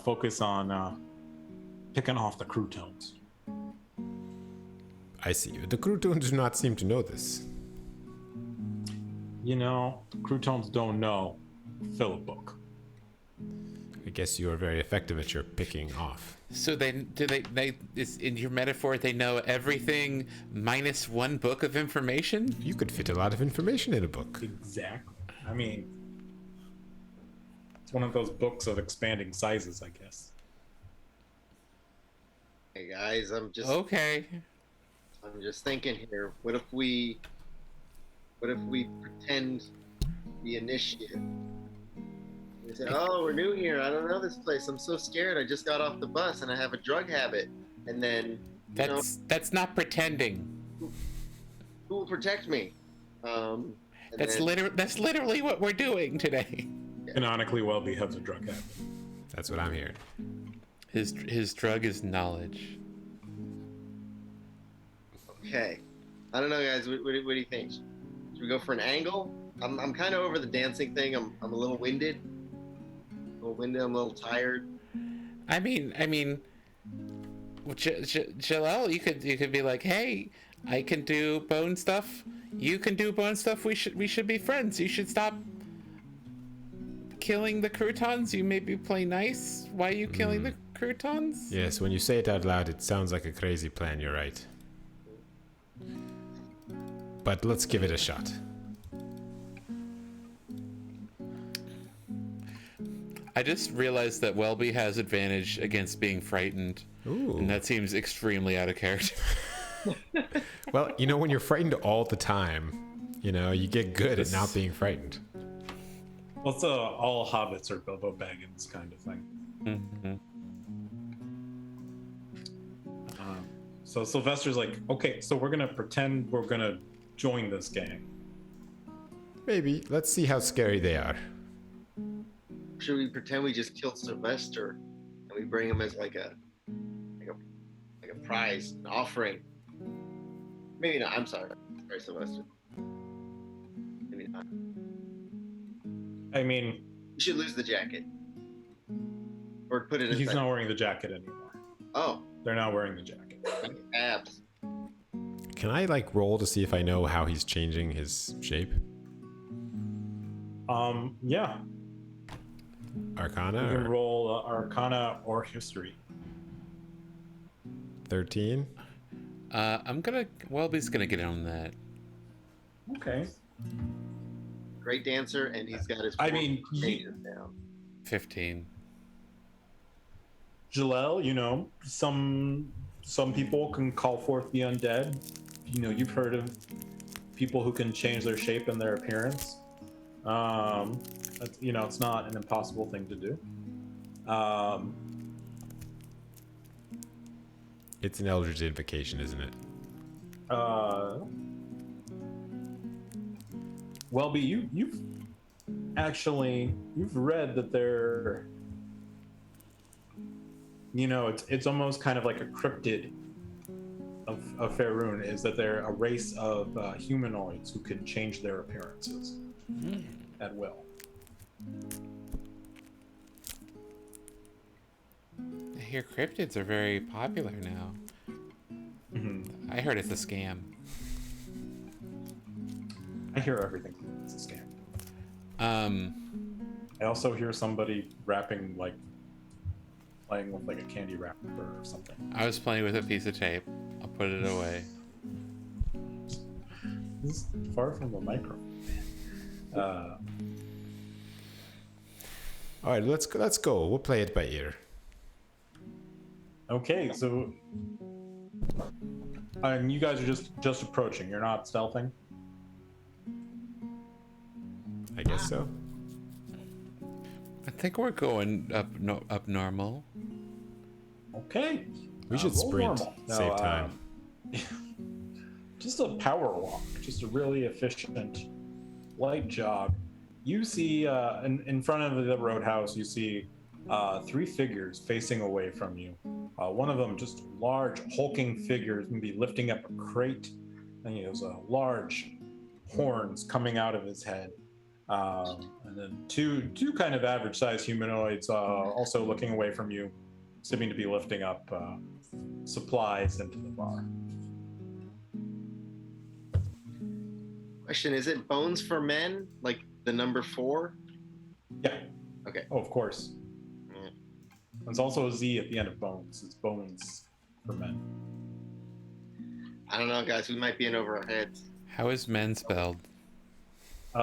focus on picking off the croutones. I see. The croutones do not seem to know this. Croutones don't know. Fill a book. I guess you are very effective at your picking off. So they in your metaphor, they know everything minus one book of information? You could fit a lot of information in a book. Exactly. I mean, it's one of those books of expanding sizes, I guess. Hey guys, I'm just Okay. thinking here. What if we What if we pretend the initiative? We say, "Oh, we're new here. I don't know this place. I'm so scared. I just got off the bus and I have a drug habit." And then, That's not pretending. who will protect me? And That's literally what we're doing today. Canonically, Wellby has a drug habit. That's what I'm hearing. His drug is knowledge. Okay. I don't know, guys. What do you think? Should we go for an angle? I'm kind of over the dancing thing. I'm a little winded. I'm a little tired. I mean, Zhellul, you could be like, hey, I can do bone stuff. You can do bone stuff. We should be friends. You should stop killing the croutons. You maybe play nice. Why are you killing the croutons? Yes, when you say it out loud, it sounds like a crazy plan. You're right. But let's give it a shot. I just realized that Wellby has advantage against being frightened. Ooh. And that seems extremely out of character. Well, when you're frightened all the time, you get good at not being frightened. Well, it's all hobbits are Bilbo Baggins kind of thing. Mm-hmm. So Sylvester's like, okay, so we're gonna pretend we're gonna join this gang. Maybe. Let's see how scary they are. Should we pretend we just killed Sylvester and we bring him as like a prize, an offering? Maybe not. I'm sorry. Sorry, Sylvester. Maybe not. I mean, You should lose the jacket. Or put it in. he's not wearing the jacket anymore. Oh, They're not wearing the jacket. abs. Can I roll to see if I know how he's changing his shape? Yeah. Arcana? You can Or roll Arcana or History. 13? Wellby's gonna get on that. Okay. Great dancer, and he's got his. I mean, changes down. 15. Zhellul, some people can call forth the undead. You've heard of people who can change their shape and their appearance. It's not an impossible thing to do. It's an Eldritch Invocation, isn't it? Wellby, you've read that they're, it's almost kind of like a cryptid of Faerun, is that they're a race of humanoids who can change their appearances at will. I hear cryptids are very popular now. Mm-hmm. I heard it's a scam. I hear everything. It's a scam. I also hear somebody rapping, playing with a candy wrapper or something. I was playing with a piece of tape. I'll put it away. This is far from the microphone. All right, let's go. We'll play it by ear. Okay, so you guys are just approaching. You're not stealthing. I guess so. I think we're going up normal. Okay. We should roll sprint. normal. Save time. Just a power walk, just a really efficient light jog. You see in front of the roadhouse, you see 3 figures facing away from you. One of them just large hulking figures, maybe lifting up a crate, and he has large horns coming out of his head. And then two kind of average sized humanoids also looking away from you, seeming to be lifting up supplies into the bar. Question: is it bones for men, like the number 4? Yeah. Okay. Oh, of course. Yeah. There's also a Z at the end of bones. It's bones for men. I don't know, guys. We might be in over our heads. How is men spelled?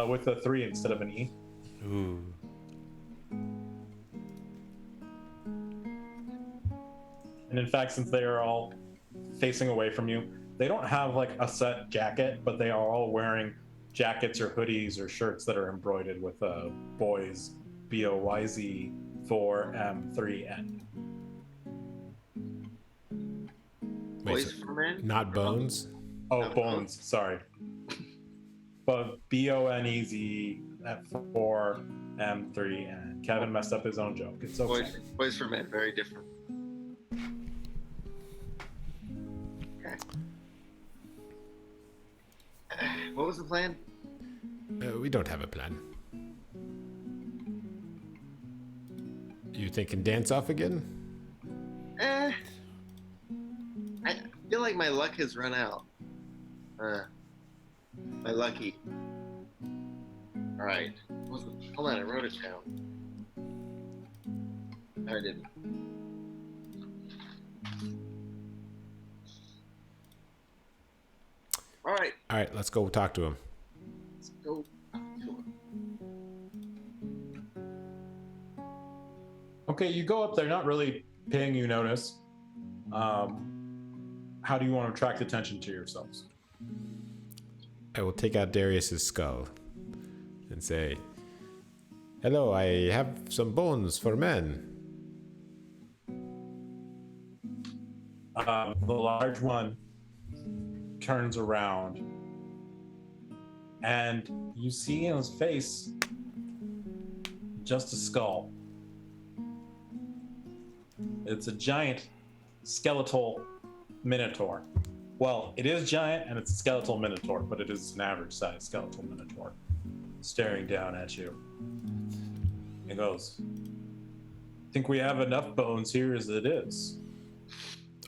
With a 3 instead of an E. Ooh. And in fact, since they are all facing away from you, they don't have a set jacket, but they are all wearing jackets or hoodies or shirts that are embroidered with boys BOYZ 4M3N. Boys for men? Not bones. Oh, bones. Sorry. But BONEZ at 4M3N. Kevin messed up his own joke. It's okay. Boys for men, very different. Okay. What was the plan? We don't have a plan. You thinking dance off again? I feel like my luck has run out. My lucky. All right. Hold on, I wrote it down. No, I didn't. All right. All right, let's go talk to him. Let's go. Okay, you go up there, not really paying you notice. How do you want to attract attention to yourselves? I will take out Darius's skull and say, "Hello, I have some bones for men." The large one turns around, and you see in his face just a skull. It's a giant skeletal minotaur. Well, it is giant and it's a skeletal minotaur, but it is an average sized skeletal minotaur staring down at you. He goes, "Think we have enough bones here as it is."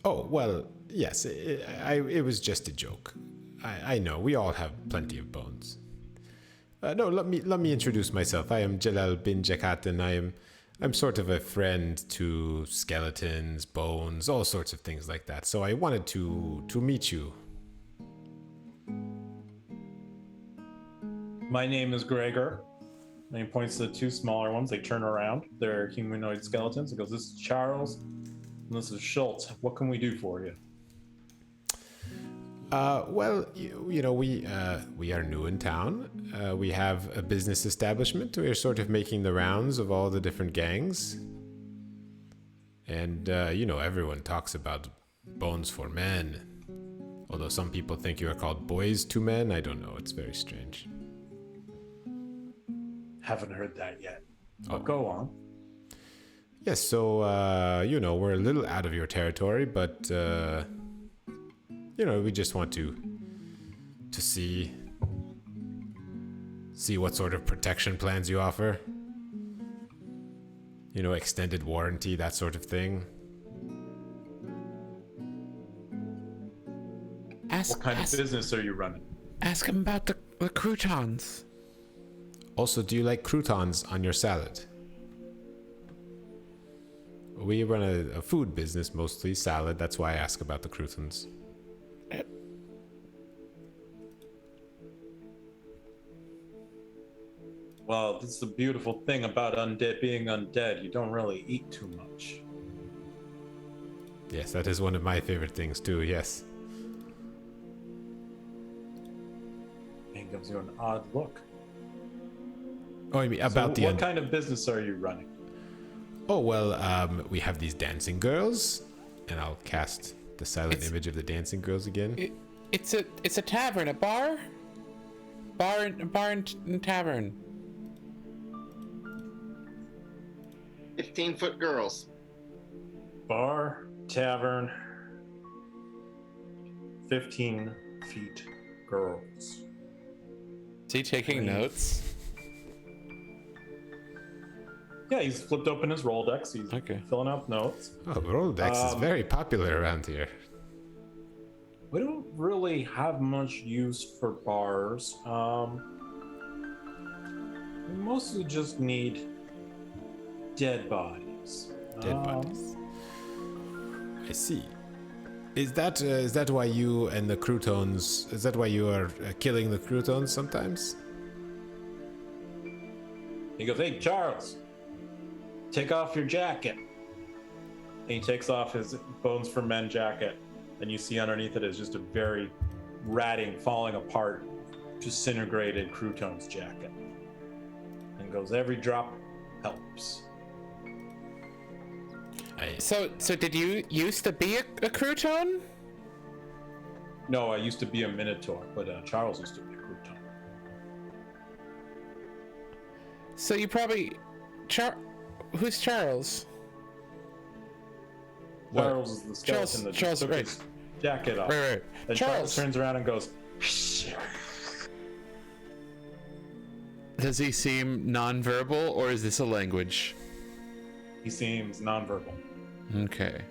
Oh, well, yes, it was just a joke. I know, we all have plenty of bones. No, let me introduce myself. I am Zhellul bin Jakat, and I'm sort of a friend to skeletons, bones, all sorts of things like that. So I wanted to meet you. My name is Gregor. And he points to the two smaller ones. They turn around. They're humanoid skeletons. He goes, "This is Charles, and this is Schultz. What can we do for you?" Well, you know, we are new in town. We have a business establishment. We're sort of making the rounds of all the different gangs. And, you know, everyone talks about bones for men. Although some people think you are called boys to men. I don't know. It's very strange. Haven't heard that yet. Oh. Go on. Yes, so, you know, we're a little out of your territory, but, you know, we just want to see what sort of protection plans you offer. You know, extended warranty, that sort of thing. What kind of business are you running? Ask him about the croutons. Also, do you like croutons on your salad? We run a food business, mostly salad. That's why I ask about the croutons. Well, this is the beautiful thing about being undead. You don't really eat too much. Yes, that is one of my favorite things too, yes. He gives you an odd look. Oh, I mean, about the... What kind of business are you running? Oh, well, we have these dancing girls, and I'll cast the silent image of the dancing girls again. It's a tavern, a bar and tavern. 15-foot girls. Bar, tavern, 15 feet girls. Is he taking notes? Yeah, he's flipped open his Rolodex. He's filling out notes. Oh, Rolodex is very popular around here. We don't really have much use for bars. We mostly just need dead bodies. Dead bodies. I see. Is that why you and the croutons? Is that why you are killing the croutons sometimes? He goes, "Hey, Charles, take off your jacket." And he takes off his Bones for Men jacket, and you see underneath it is just a very ratting, falling apart disintegrated Crouton's jacket. And goes, every drop helps. So did you used to be a crouton? No, I used to be a Minotaur, but Charles used to be a Crouton. So you probably... Who's Charles? Charles is the skeleton that just took his jacket off. Right. Then Charles turns around and goes... Does he seem non-verbal, or is this a language? He seems nonverbal. Okay.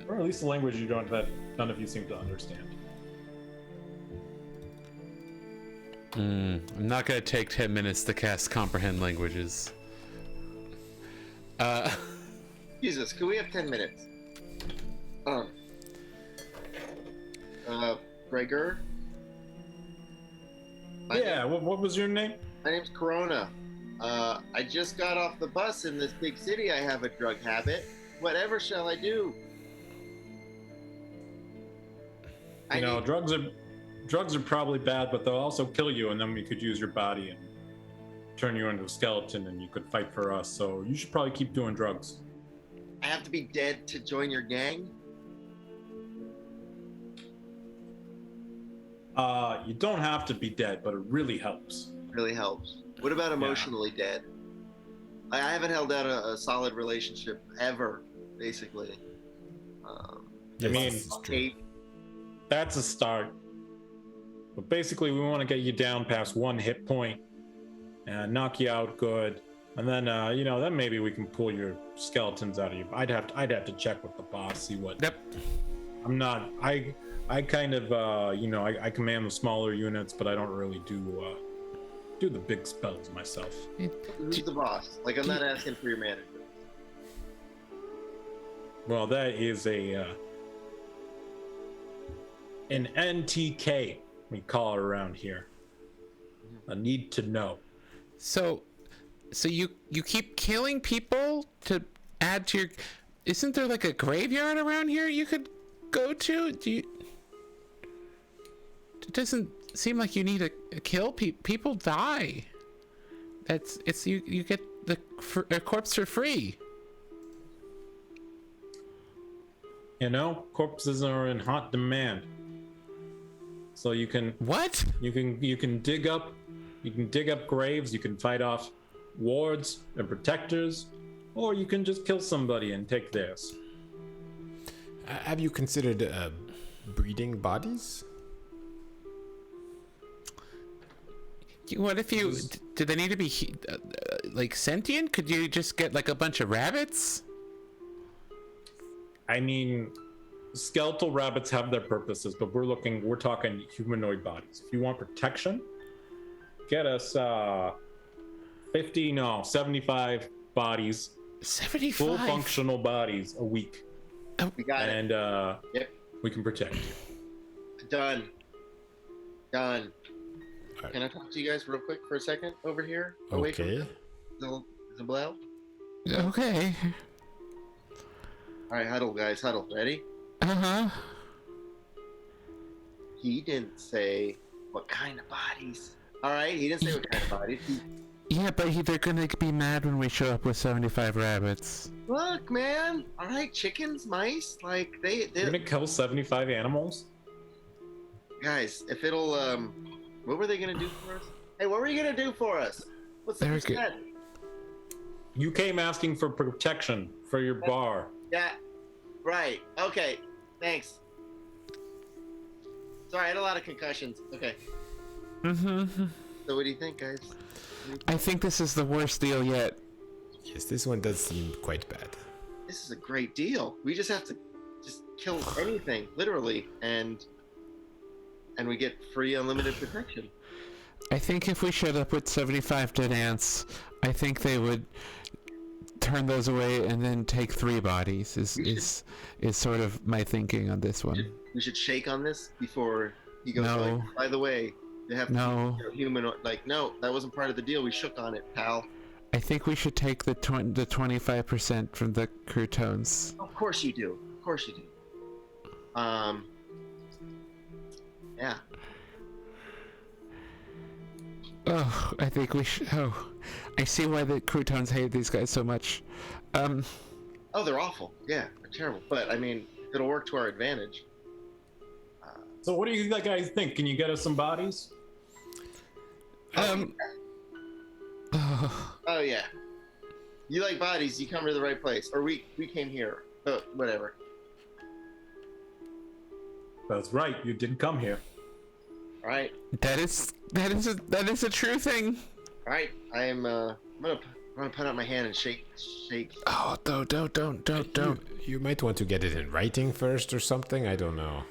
Or at least a language that none of you seem to understand. I'm not gonna take 10 minutes to cast comprehend languages. Jesus, can we have 10 minutes? Gregor? Yeah, what was your name? My name's Corona. I just got off the bus in this big city. I have a drug habit. Whatever shall I do? You know, drugs are probably bad, but they'll also kill you, and then we could use your body and turn you into a skeleton, and you could fight for us. So you should probably keep doing drugs. I have to be dead to join your gang? You don't have to be dead, but it really helps. Really helps. What about emotionally dead? I haven't held out a solid relationship ever, basically. I mean, that's a start. But basically, we want to get you down past 1 hit point and knock you out good. And then, then maybe we can pull your skeletons out of you. I'd have to check with the boss, see what. Yep. I kind of, I command the smaller units, but I don't really do the big spells myself. Who's the boss? Like, I'm not asking for your manager. Well, that is an NTK, we call it around here. A need to know. So you keep killing people to add to your... Isn't there like a graveyard around here you could go to? It doesn't seem like you need a kill. People die. You get a corpse for free. You know, corpses are in hot demand. So you can What? You can dig up graves. You can fight off wards and protectors, or you can just kill somebody and take theirs. Have you considered breeding bodies? What if you... Do they need to be like sentient? Could you just get like a bunch of rabbits? I mean, skeletal rabbits have their purposes, but we're talking humanoid bodies. If you want protection, get us 75 bodies. 75? Full functional bodies a week. We got it. And yep. We can protect you. Done. Right. Can I talk to you guys real quick for a second over here? Okay. Zhellul? Okay. All right, huddle, guys, huddle. Ready? Uh-huh. He didn't say what kind of bodies. All right, he didn't say what kind of bodies. Yeah, but they're gonna be mad when we show up with 75 rabbits. Look, man. All right, chickens, mice, like You're gonna kill 75 animals? Guys, if it'll what were they gonna do for us? Hey, what were you gonna do for us? What's the percent? You came asking for protection for your bar. Yeah, right. Okay, thanks. Sorry, I had a lot of concussions. Okay. Mm-hmm. So what do you think, guys? I think this is the worst deal yet. Yes, this one does seem quite bad. This is a great deal. We just have to just kill anything, literally, and we get free unlimited protection. I think if we showed up with 75 dead ants, I think they would turn those away and then take 3 bodies is sort of my thinking on this one. We should shake on this before he goes, No. like, by the way, they have to No. be human. Like, no, that wasn't part of the deal. We shook on it, pal. I think we should take the 25% from the croutons. Of course you do. Of course you do. Yeah. Oh, I think we should. Oh, I see why the croutons hate these guys so much. Oh, they're awful. Yeah, they're terrible. But I mean, it'll work to our advantage. So what do you guys think? Can you get us some bodies? Oh yeah. You like bodies? You come to the right place. Or we came here. Whatever. That's right. You didn't come here. All right. That is a true thing. All right. I'm gonna put out my hand and shake. Oh, don't. You might want to get it in writing first or something. I don't know.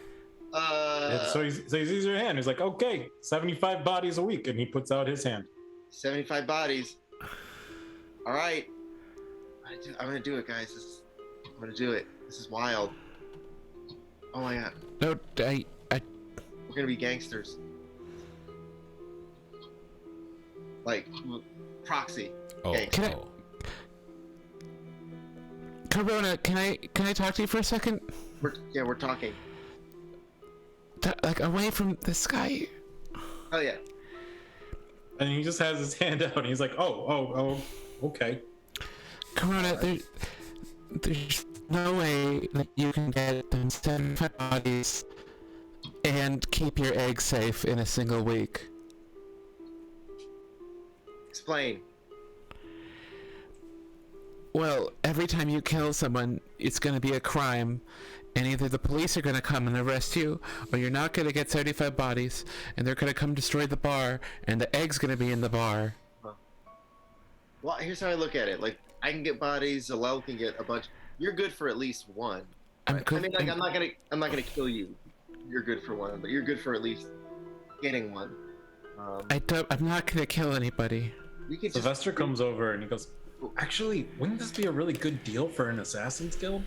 So he sees your hand. He's like, okay, 75 bodies a week. And he puts out his hand. 75 bodies. All right. I'm gonna do it, guys. I'm gonna do it. This is wild. Oh my god. No, We're gonna be gangsters. Like proxy. Oh, Okay. Corona, can I talk to you for a second? We're talking. Like away from this guy. Oh yeah. And he just has his hand out and he's like, oh, okay. Corona, there's no way that you can get them 75 bodies and keep your eggs safe in a single week. Explain. Well, every time you kill someone, it's going to be a crime, and either the police are going to come and arrest you, or you're not going to get 75 bodies, and they're going to come destroy the bar, and the egg's going to be in the bar. Well, here's how I look at it. Like, I can get bodies. Zhellul can get a bunch. You're good for at least one. Right? I mean, like, I'm not gonna kill you. You're good for one, but you're good for at least getting one. I'm not going to kill anybody. We could Sylvester comes over and he goes, actually, wouldn't this be a really good deal for an assassin's guild?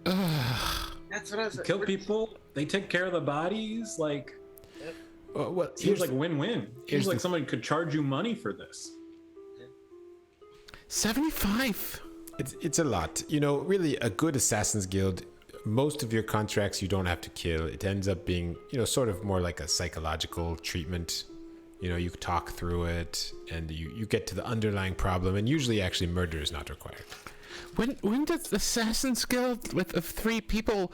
That's what I was. Kill people, they take care of the bodies, like, well, seems like win-win. Seems like the- someone could charge you money for this. 75. It's a lot. You know, really, a good Assassin's Guild, most of your contracts you don't have to kill. It ends up being, you know, sort of more like a psychological treatment. You know, you talk through it and you get to the underlying problem, and usually actually murder is not required. When does the Assassin's Guild of 3 people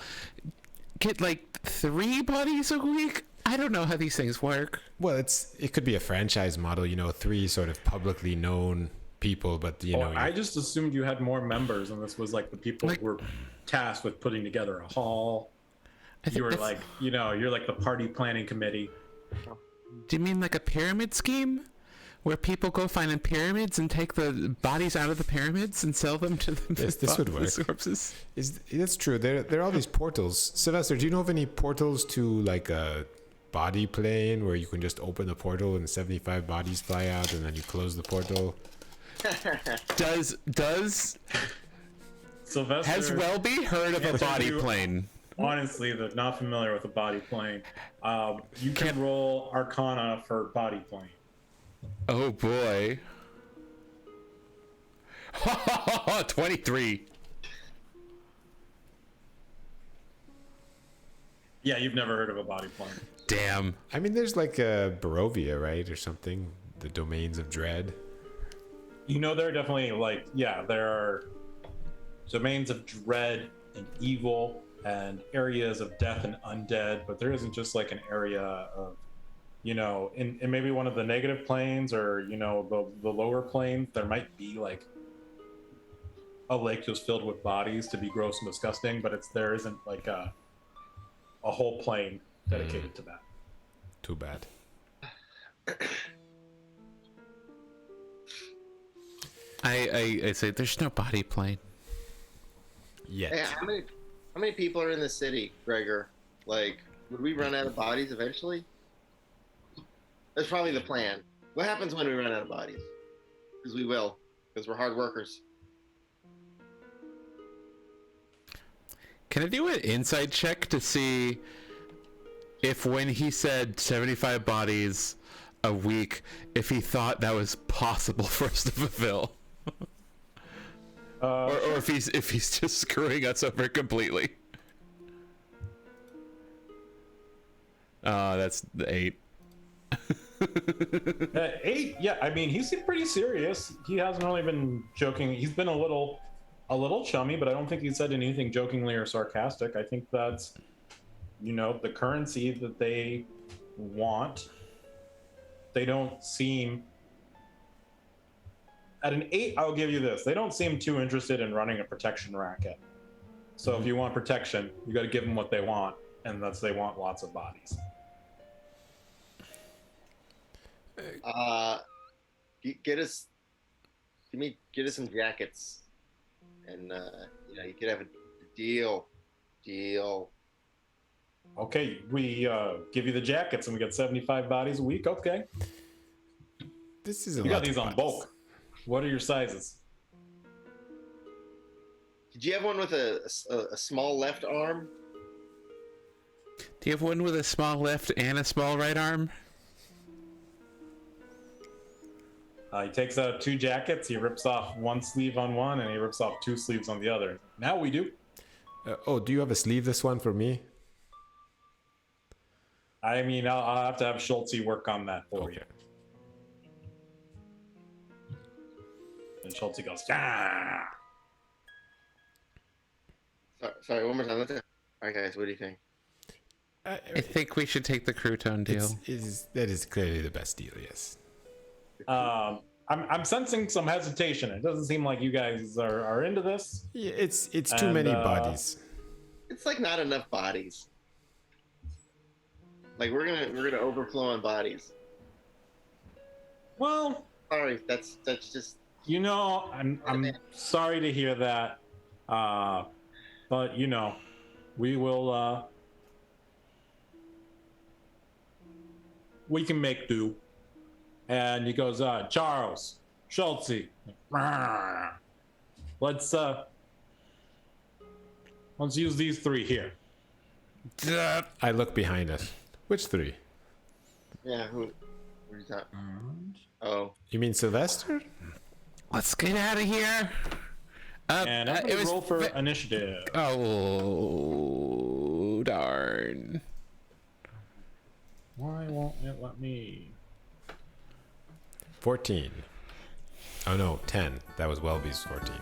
get like 3 bodies a week? I don't know how these things work. Well, it could be a franchise model, you know, 3 sort of publicly known people, but you know, I just assumed you had more members, and this was like the people who were tasked with putting together a hall. You were like, you know, you're like the party planning committee. Do you mean like a pyramid scheme? Where people go find pyramids and take the bodies out of the pyramids and sell them to the this would work. corpses? That's true. There are all these portals. Sylvester, do you know of any portals to like a body plane where you can just open the portal and 75 bodies fly out and then you close the portal? Does Sylvester has Wellby heard of a body you- plane? Honestly, they're not familiar with a body plane. You can roll Arcana for body plane. Oh boy. 23. Yeah, you've never heard of a body plane. Damn. I mean, there's like a Barovia, right, or something. The Domains of Dread. You know, there are definitely there are domains of dread and evil and areas of death and undead, but there isn't just like an area of, you know, in maybe one of the negative planes or, you know, the lower plane, there might be like a lake just filled with bodies to be gross and disgusting, but there isn't like a whole plane dedicated to that. Too bad. I say there's no body plane. Yet. Hey, how many people are in the city, Gregor? Like, would we run out of bodies eventually? That's probably the plan. What happens when we run out of bodies? Because we will, because we're hard workers. Can I do an inside check to see if when he said 75 bodies a week, if he thought that was possible for us to fulfill? Or if he's just screwing us over completely. That's the 8. 8. Yeah, I mean, he seemed pretty serious. He hasn't really been joking. He's been a little chummy, but I don't think he said anything jokingly or sarcastic. I think that's, the currency that they want. They don't seem. At an 8, I'll give you this. They don't seem too interested in running a protection racket. So if you want protection, you got to give them what they want, and they want lots of bodies. Get us some jackets, and you could have a deal. Okay, we give you the jackets, and we get 75 bodies a week. Okay, This is a we lot got these of on bodies. bulk. What are your sizes? Did you have one with a small left arm? Do you have one with a small left and a small right arm? He takes out 2 jackets. He rips off 1 sleeve on one, and he rips off 2 sleeves on the other. Now we do. Do you have a sleeveless one for me? I mean, I'll have to have Schultz work on that for Okay. you. And Schultz goes, yeah. Sorry, one more time. All right, guys, what do you think? I think we should take the crouton deal. That is clearly the best deal, yes. I'm sensing some hesitation. It doesn't seem like you guys are into this. Yeah, it's too many bodies. It's like not enough bodies. Like we're gonna overflow on bodies. Well, Sorry, that's just. I'm sorry to hear that. But we will. We can make do. And he goes, Charles, Schultz, let's use these 3 here. I look behind us. Which 3? Yeah, who's that? Oh, You mean Sylvester? Let's get out of here. And I'm gonna roll for initiative. Oh, darn. Why won't it let me? 14. Oh no, 10. That was Wellby's 14.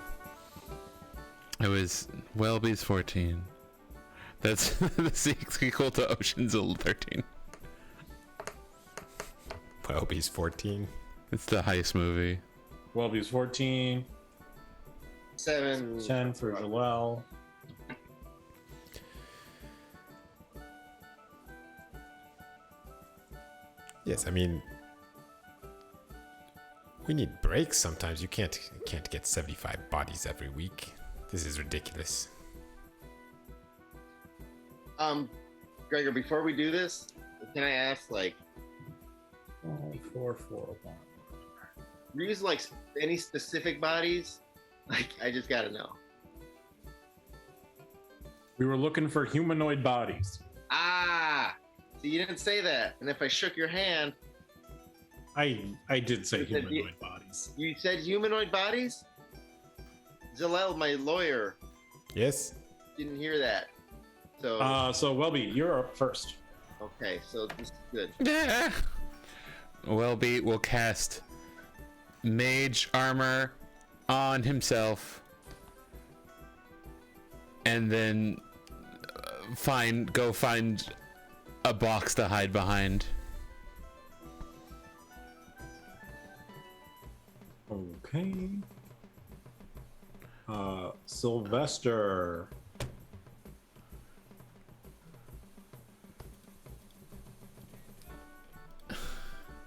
It was Wellby's 14. That's the equal to Ocean's 13. Wellby's 14. It's the heist movie. Wellby's 14. 7. 10 for Joelle. Yes, I mean, we need breaks sometimes. You can't get 75 bodies every week. This is ridiculous. Gregor, before we do this, can I ask, like, 4, 4, 1. use like any specific bodies? Like, I just gotta know. We were looking for humanoid bodies. Ah, so you didn't say that. And if I shook your hand, I did say You said humanoid bodies. you said humanoid bodies. Zhellul, my lawyer, Yes? didn't hear that. So So Wellby, you're up first. okay, so this is good. Yeah. Wellby will cast mage armor on himself, and then go find a box to hide behind. Okay. Sylvester.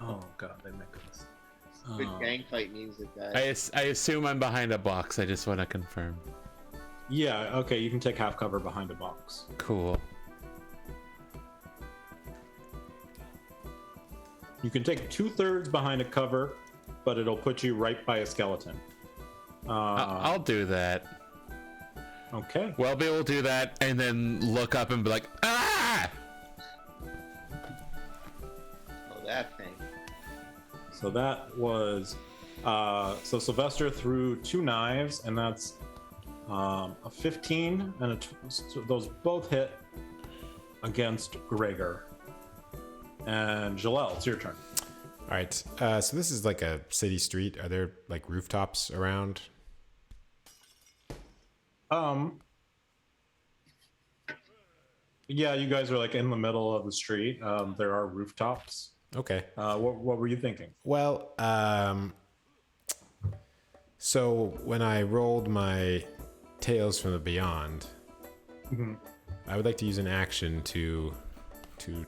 Oh god, they make us. Good gang fight music, guys. I assume I'm behind a box. I just want to confirm. Yeah, okay, you can take half cover behind a box. Cool. You can take 2/3 behind a cover, but it'll put you right by a skeleton. I'll do that. Okay. Wellby will do that, and then look up and be like, ah! Oh, that thing. So that was so Sylvester threw 2 knives, and that's a 15 and so those both hit against Gregor. And Joelle, it's your turn. All right. So this is like a city street. Are there like rooftops around? Yeah, you guys are like in the middle of the street. There are rooftops. Okay. What were you thinking? Well, so when I rolled my Tales from the Beyond, I would like to use an action to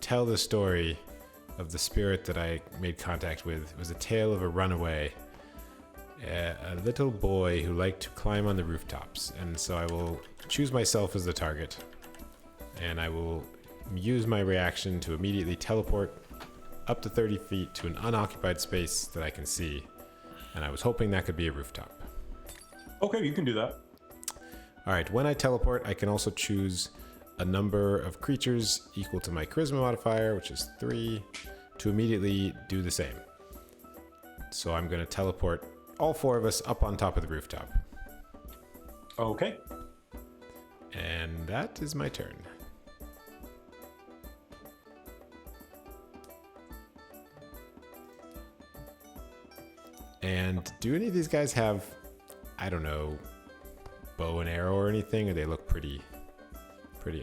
tell the story of the spirit that I made contact with. It was a tale of a runaway, a little boy who liked to climb on the rooftops. And so I will choose myself as the target, and I will use my reaction to immediately teleport up to 30 feet to an unoccupied space that I can see. And I was hoping that could be a rooftop. Okay, you can do that. All right, when I teleport, I can also choose a number of creatures equal to my charisma modifier, which is 3, to immediately do the same. So I'm going to teleport all 4 of us up on top of the rooftop. Okay. And that is my turn. And do any of these guys have, I don't know, bow and arrow or anything, or they look pretty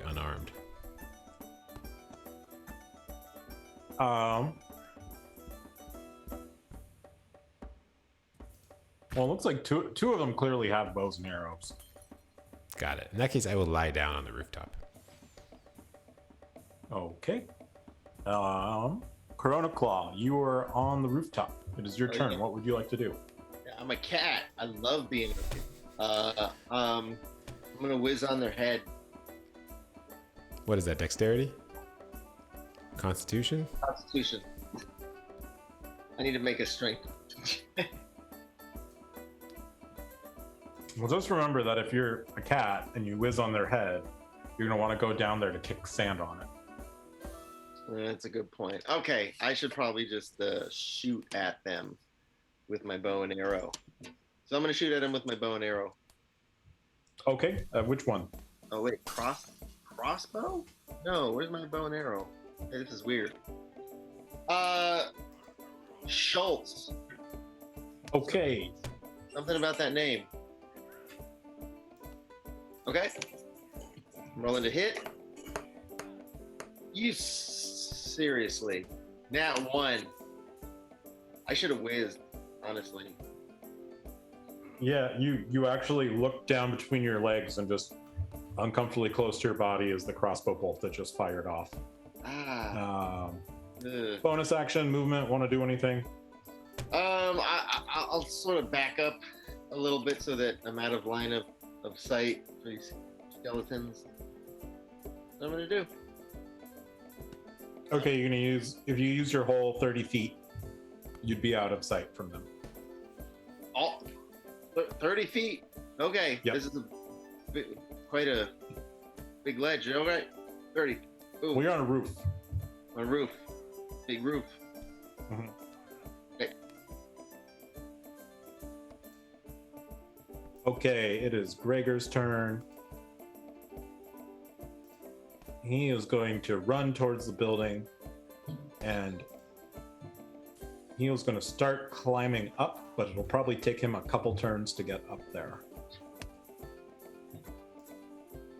unarmed? Well, it looks like two of them clearly have bows and arrows. Got it. In that case, I will lie down on the rooftop. Okay. Corona Claw, you are on the rooftop. It is your turn. yeah. What would you like to do? I'm a cat. I love being a cat. I'm gonna whiz on their head. What is that, dexterity? Constitution? Constitution. I need to make a strength. Well, just remember that if you're a cat and you whiz on their head, you're going to want to go down there to kick sand on it. That's a good point. Okay, I should probably just shoot at them with my bow and arrow. So I'm gonna shoot at them with my bow and arrow. Okay, which one? Oh wait, crossbow? No, where's my bow and arrow? Hey, this is weird. Schultz. Okay. Something about that name. Okay. I'm rolling to hit. You seriously? Nat 1. I should have whizzed, honestly. Yeah, you actually look down between your legs and just uncomfortably close to your body as the crossbow bolt that just fired off. Bonus action, movement, want to do anything? I'll sort of back up a little bit so that I'm out of line of sight for these skeletons. What I'm gonna do. Okay, you're gonna if you use your whole 30 feet, you'd be out of sight from them. Oh, 30 feet. Okay, Yep. This is quite a big ledge. All right, 30. Ooh, We're on a roof. on a roof. Big roof. Mhm. Okay. Okay, it is Gregor's turn. He is going to run towards the building, and he is going to start climbing up, but it'll probably take him a couple turns to get up there.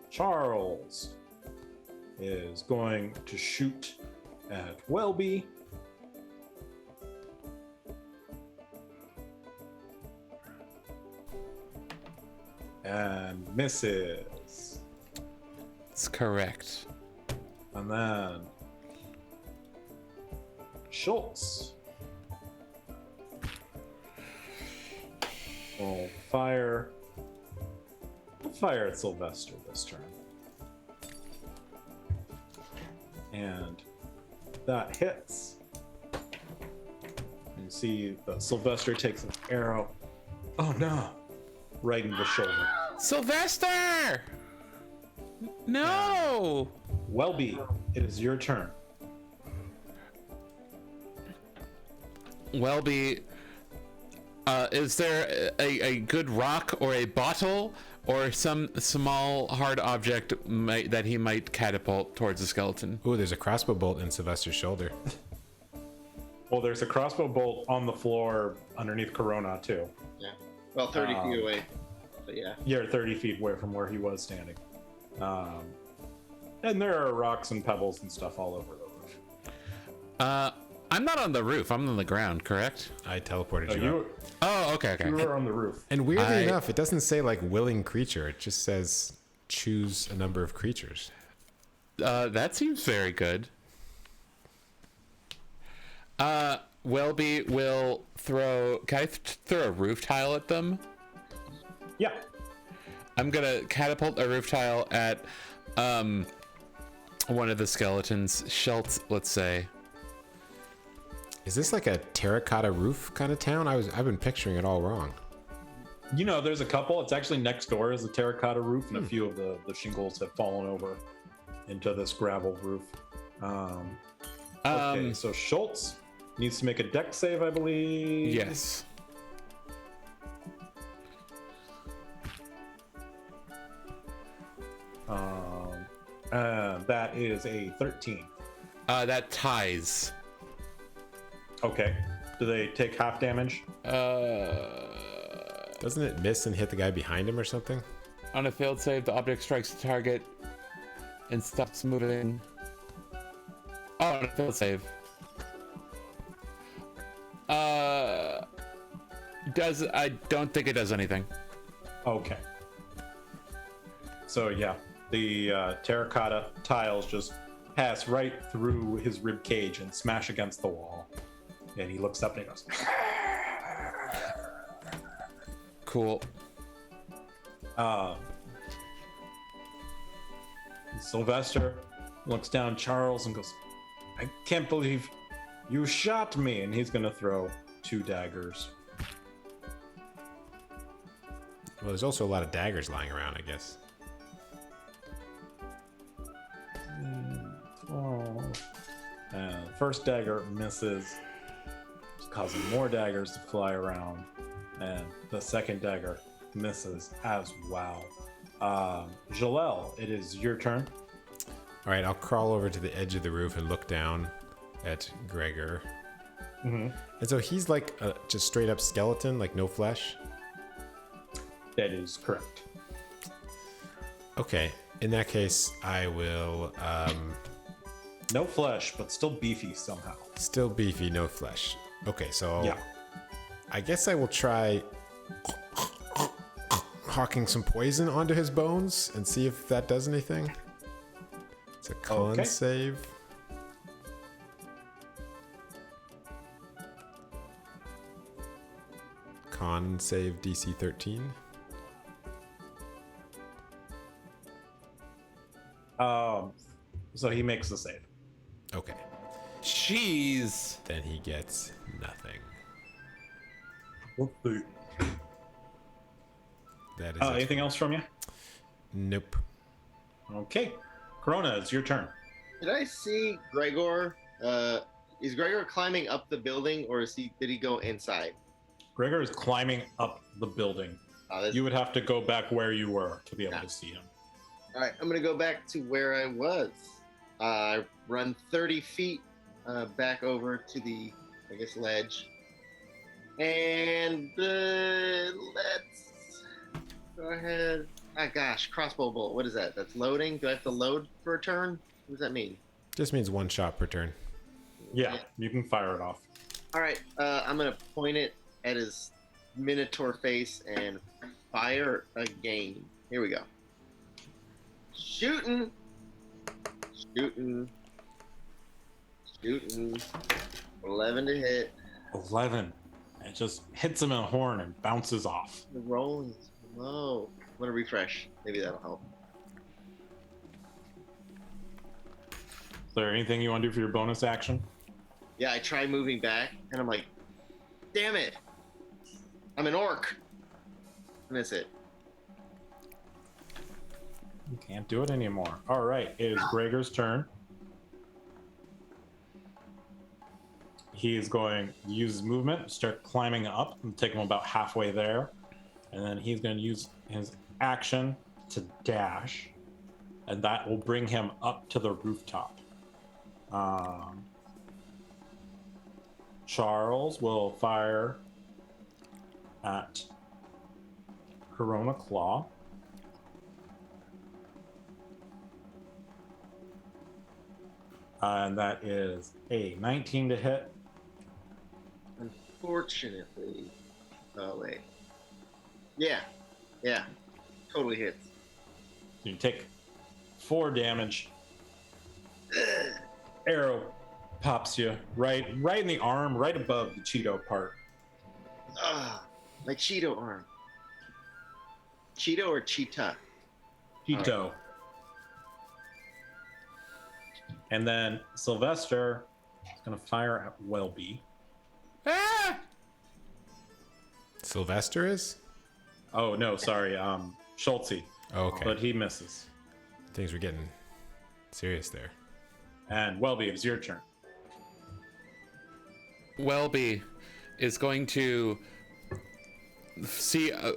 Charles is going to shoot at Wellby. And misses. It's correct. And then Schultz will fire. We'll fire at Sylvester this turn. And that hits. You see that Sylvester takes an arrow. Oh no! Right in the shoulder. Sylvester! No! Wellby, it is your turn. Wellby, is there a good rock or a bottle or some small hard object that he might catapult towards the skeleton? Ooh, there's a crossbow bolt in Sylvester's shoulder. Well, there's a crossbow bolt on the floor underneath Corona too. Yeah. Well, 30 feet away. But yeah. You're 30 feet away from where he was standing. And there are rocks and pebbles and stuff all over the roof. I'm not on the roof. I'm on the ground, correct? I teleported Oh, you. you, Up. Oh, okay. you were on the roof. And weirdly enough, it doesn't say like willing creature. It just says choose a number of creatures. That seems very good. Wellby will throw. Can I throw a roof tile at them? Yeah. I'm gonna catapult a roof tile at one of the skeletons. Schultz, let's say. Is this like a terracotta roof kind of town? I've been picturing it all wrong. You know, there's a couple. It's actually next door is a terracotta roof, and a few of the shingles have fallen over into this gravel roof. Okay, so Schultz needs to make a dex save, I believe. Yes. That is a 13. That ties. Okay. Do they take half damage? Doesn't it miss and hit the guy behind him or something? On a failed save, the object strikes the target and stops moving. Oh, on a failed save. I don't think it does anything. Okay. So yeah, the terracotta tiles just pass right through his rib cage and smash against the wall. And he looks up and he goes, Cool. Sylvester looks down Charles and goes, I can't believe you shot me. And he's going to throw 2 daggers. Well, there's also a lot of daggers lying around, I guess. First dagger misses, causing more daggers to fly around. And the second dagger misses as well. Zhellul, it is your turn. All right, I'll crawl over to the edge of the roof and look down at Gregor. And so he's like a just straight up skeleton, like no flesh. That is correct. Okay, in that case, I will No flesh, but still beefy somehow. still beefy, no flesh. Okay, so Yeah. I guess I will try hawking some poison onto his bones and see if that does anything. It's a con Okay. save. Con save DC 13. So he makes the save. Okay. Jeez. Then he gets nothing. That is it. Anything else from you? Nope. Okay. Corona, it's your turn. Did I see Gregor? Is Gregor climbing up the building, or did he go inside? Gregor is climbing up the building. You would have to go back where you were to be able to see him. All right, I'm gonna go back to where I was. I run 30 feet back over to the, I guess, ledge, and let's go ahead. Ah, gosh, crossbow bolt. What is that? That's loading. Do I have to load for a turn? What does that mean? Just means one shot per turn. Yeah, you can fire it off. All right, I'm gonna point it at his minotaur face and fire again. Here we go. Shooting. 11 to hit. 11. It just hits him in the horn and bounces off. The roll is low. I'm gonna refresh. Maybe that'll help. Is there anything you want to do for your bonus action? Yeah, I try moving back, and I'm like, damn it. I'm an orc. And that's it. You can't do it anymore. All right, it is Gregor's turn. He is going to use his movement, start climbing up, and take him about halfway there. And then he's going to use his action to dash. And that will bring him up to the rooftop. Charles will fire at Corona Claw. And that is a 19 to hit. Unfortunately. Oh, wait. Yeah. Yeah. Totally hits. You take 4 damage. Arrow pops you right in the arm, right above the Cheeto part. Ah, my Cheeto arm. Cheeto or Cheetah? Cheeto. Right. And then Sylvester is going to fire at Wellby. Ah! Sylvester is? Oh, no, sorry. Schultze. Oh, okay. But he misses. Things were getting serious there. And Wellby, it's your turn. Wellby is going to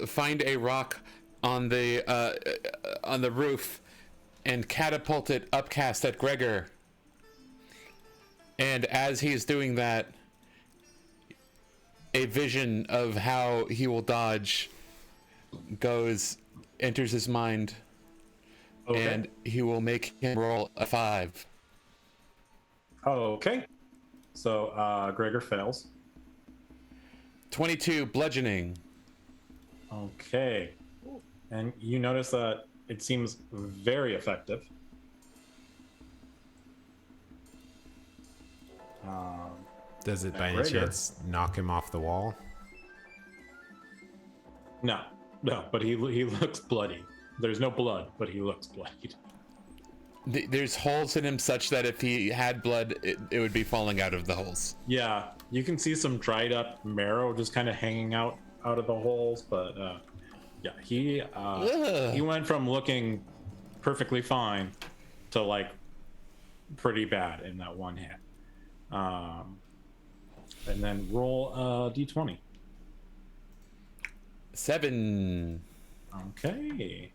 find a rock on the roof and catapult it upcast at Gregor. And as he's doing that, a vision of how he will dodge enters his mind, Okay. and he will make him roll a 5. Okay. So Gregor fails. 22 bludgeoning. Okay. And you notice that it seems very effective. Does it by any Gregor. chance knock him off the wall? No, but he looks bloody. There's no blood, but he looks bloodied. There's holes in him such that if he had blood, it would be falling out of the holes. Yeah, you can see some dried up marrow just kind of hanging out of the holes, but yeah, he went from looking perfectly fine to like pretty bad in that one hit. And then roll a d20. 7. Okay.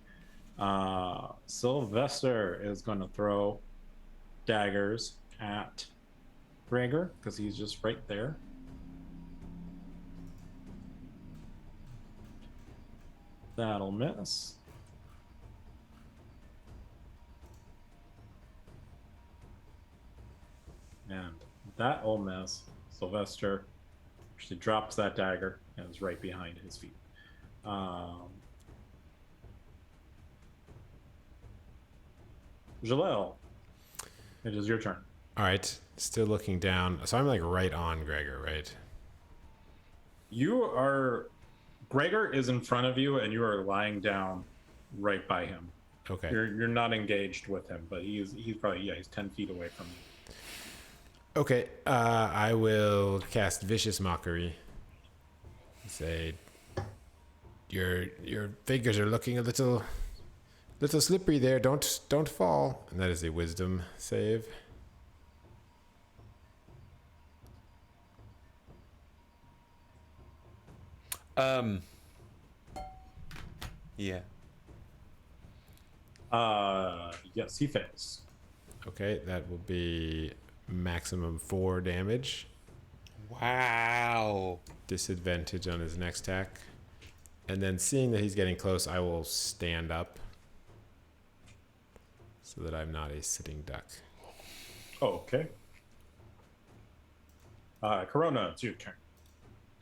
Sylvester is going to throw daggers at Gregor because he's just right there. That'll miss. And that'll miss. Sylvester actually drops that dagger and is right behind his feet. Zhellul, it is your turn. All right. Still looking down. So I'm like right on Gregor, right? Gregor is in front of you and you are lying down right by him. Okay. You're not engaged with him, but he's probably, he's 10 feet away from you. Okay. I will cast Vicious Mockery. Say, your fingers are looking a little slippery there. Don't fall. And that is a Wisdom save. Yeah. Yes, he fails. Okay, that will be maximum 4 damage. Wow. Disadvantage on his next attack. And then seeing that he's getting close, I will stand up so that I'm not a sitting duck. Okay. Corona, it's your turn.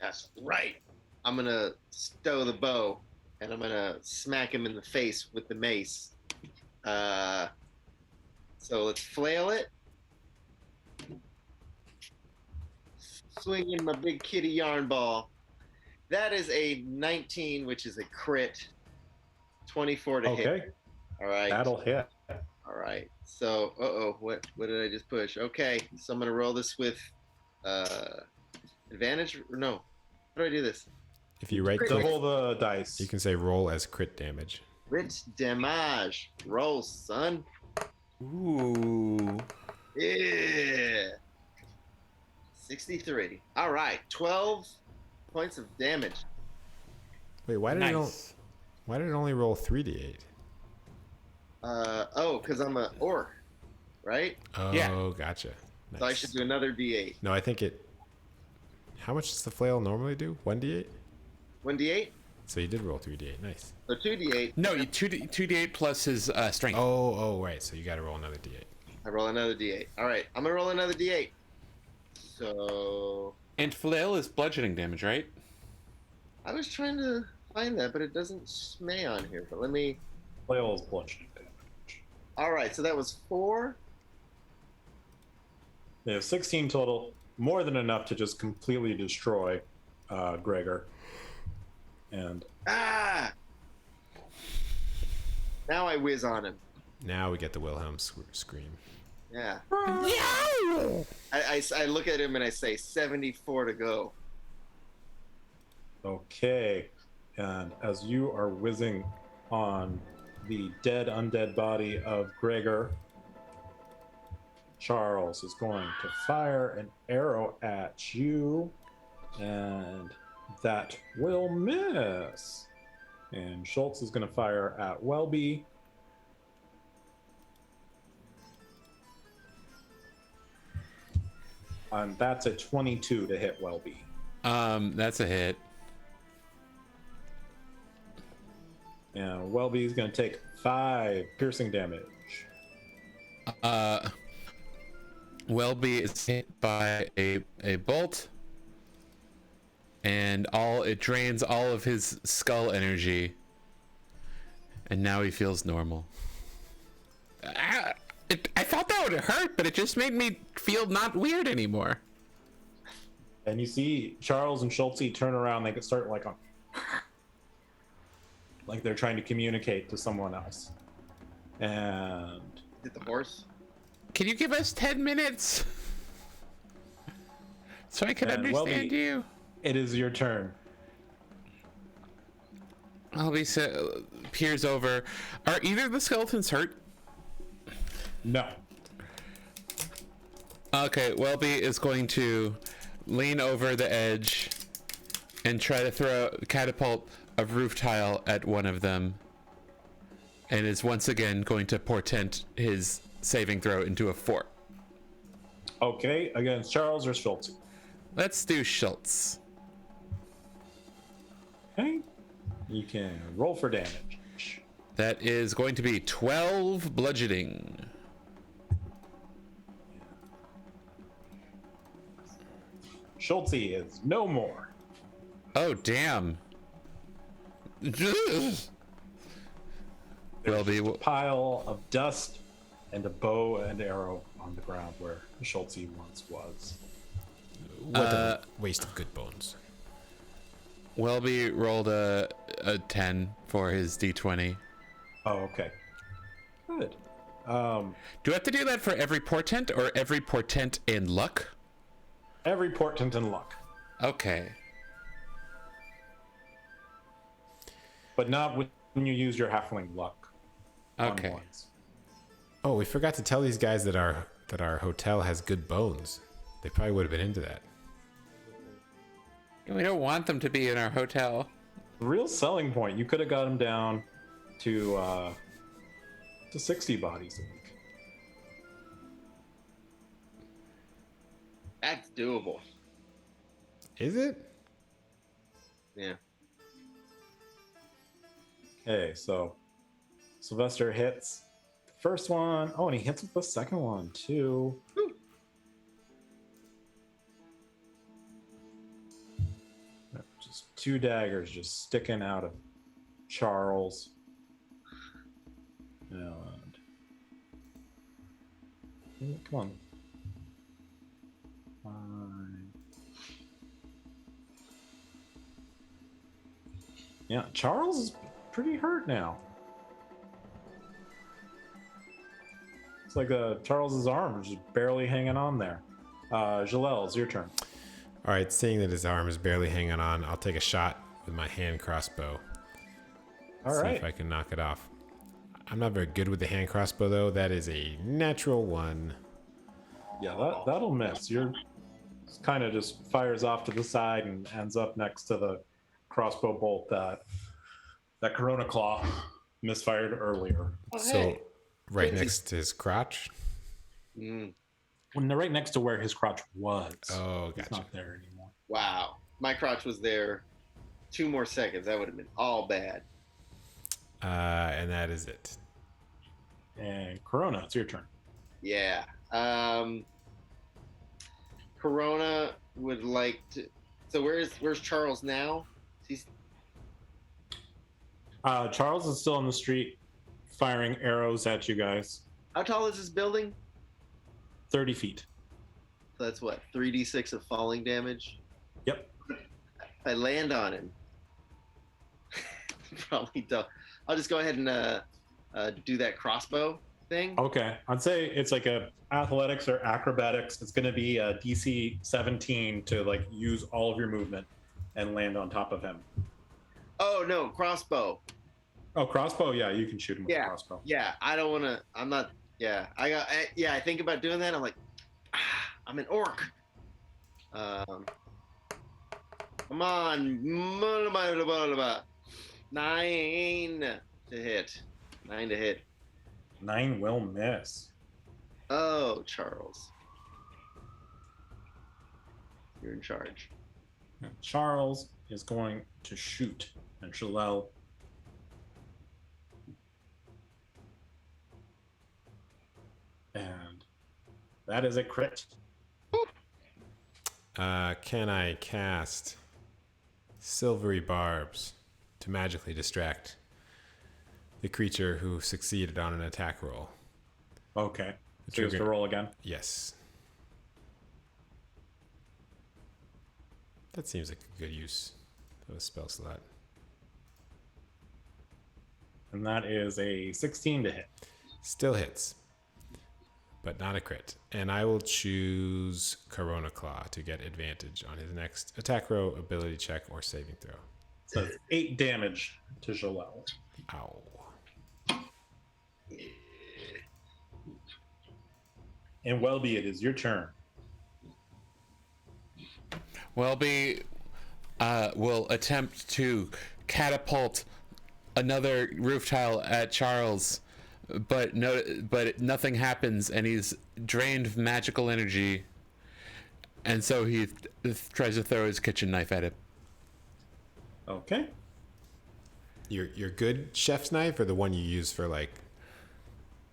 That's right. I'm going to stow the bow and I'm going to smack him in the face with the mace. So let's flail it. Swing in my big kitty yarn ball. That is a 19, which is a crit. 24 to hit. Okay, All right. that'll hit. All right. So, what did I just push? Okay. So I'm going to roll this with advantage. Or no. How do I do this? If you right click, Double the dice. you can say roll as crit damage. Crit damage. Roll, son. Ooh. Yeah. 63. All right. 12 points of damage. Wait, why did it only roll 3d8? Because I'm an orc, right? Oh, Yeah. gotcha. So I Nice. should do another D8. No, I think it How much does the flail normally do? 1d8? 1d8. So you did roll 3d8. Nice. So 2d8. No, 2d8 plus his strength. Oh, right. So you got to roll another d8. I roll another d8. All right, I'm gonna roll another d8. So And flail is bludgeoning damage, right? I was trying to find that, but it doesn't say on here. But let me. Flail is bludgeoning damage. All right, so that was 4. They have 16 total, more than enough to just completely destroy Gregor. And Ah! Now I whiz on him. Now we get the Wilhelm scream. Yeah. I look at him and I say 74 to go. okay, and as you are whizzing on the undead body of Gregor, Charles is going to fire an arrow at you, and that will miss. And Schultz is going to fire at Wellby. And that's a 22 to hit Wellby. That's a hit. And Wellby is going to take 5 piercing damage. Wellby is hit by a bolt, and it drains all of his skull energy, and now he feels normal. I thought that would hurt, but it just made me feel not weird anymore. And you see Charles and Schultz turn around. They can start like they're trying to communicate to someone else. And Did the horse? Can you give us 10 minutes so I can And understand Wellby, you? it is your turn. Wellby peers over. Are either of the skeletons hurt? No. Okay, Wellby is going to lean over the edge and try to throw a catapult of roof tile at one of them, and is once again going to portent his saving throw into a 4. Okay, against Charles or Schultz. Let's do Schultz. Okay. You can roll for damage. That is going to be 12 bludgeoning. Schultz is no more. Oh, damn. There's Wellby, just a pile of dust and a bow and arrow on the ground where Schultz once was. What a waste of good bones. Wellby rolled a 10 for his d20. Oh, okay. Good. Do I have to do that for every portent or every portent in luck? Every portent and luck, Okay. but not when you use your halfling luck. on Okay. ones. Oh, we forgot to tell these guys that our hotel has good bones. They probably would have been into that. We don't want them to be in our hotel. The real selling point, you could have got them down to 60 bodies a week. That's doable. Is it? Yeah. Okay, so Sylvester hits the first one. Oh, and he hits with the second one too. Whew. Just 2 daggers just sticking out of Charles. And come on. Fine. Yeah, Charles is pretty hurt now. It's like Charles's arm is just barely hanging on there. Zhellul, it's your turn. All right, seeing that his arm is barely hanging on, I'll take a shot with my hand crossbow. All See right. if I can knock it off. I'm not very good with the hand crossbow, though. That is a natural 1. Yeah, that'll miss. You're kind of just fires off to the side and ends up next to the crossbow bolt that Corona Claw misfired earlier. Oh, So, hey. right next to his crotch. Mm. When they're right next to where his crotch was. Oh, It's gotcha. not there anymore. Wow. My crotch was there 2 more seconds. That would have been all bad. And that is it. And Corona, it's your turn. Yeah. Corona would like to. So where's Charles now? He's Charles is still on the street, firing arrows at you guys. how tall is this building? 30 feet. So that's what 3d6 of falling damage. Yep. If I land on him, probably don't. I'll just go ahead and do that crossbow thing. Okay. I'd say it's like a athletics or acrobatics. It's going to be a DC 17 to like use all of your movement and land on top of him. Oh no, crossbow. Oh, crossbow. Yeah, you can shoot him with a crossbow. Yeah, I don't want to. I'm not. Yeah, I think about doing that. I'm like, I'm an orc. Come on, 9 to hit. 9 to hit. 9 will miss. Oh, Charles, you're in charge. And Charles is going to shoot, and Zhellul. And that is a crit. Can I cast Silvery Barbs to magically distract the creature who succeeded on an attack roll? Okay. So you have to roll again. Yes. That seems like a good use of a spell slot. And that is a 16 to hit. Still hits, but not a crit. And I will choose Corona Claw to get advantage on his next attack roll, ability check, or saving throw. So it's 8 damage to Zhellul. Ow. And Wellby, it is your turn. Wellby will attempt to catapult another roof tile at Charles, but nothing happens, and he's drained of magical energy, and so he tries to throw his kitchen knife at it. Okay. Your good chef's knife, or the one you use for like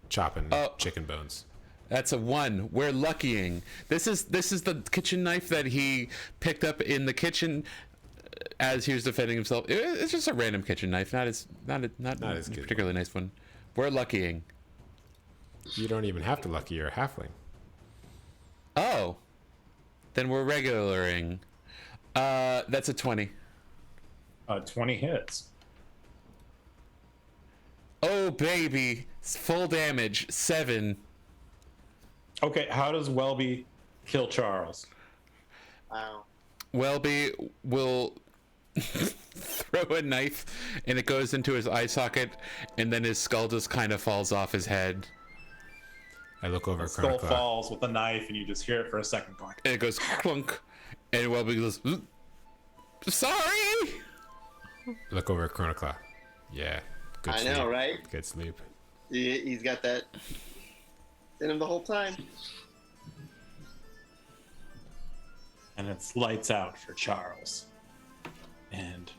chopping chicken bones? That's a 1. We're luckying. This is the kitchen knife that he picked up in the kitchen as he was defending himself. It's just a random kitchen knife, not as good, particularly nice one. We're luckying. You don't even have to lucky. You're a halfling. Oh, then we're regularing. That's a 20. 20 hits. Oh baby, full damage, 7. Okay, how does Wellby kill Charles? Wow. Wellby will throw a knife, and it goes into his eye socket, and then his skull just kind of falls off his head. I look over The at skull Chronicler. falls with the knife, and you just hear it for a second going. And it goes clunk, and Wellby goes, sorry! Look over at Chronicler. Yeah. Good I sleep. know, right? Good sleep. He's got that in him the whole time. And it's lights out for Charles. And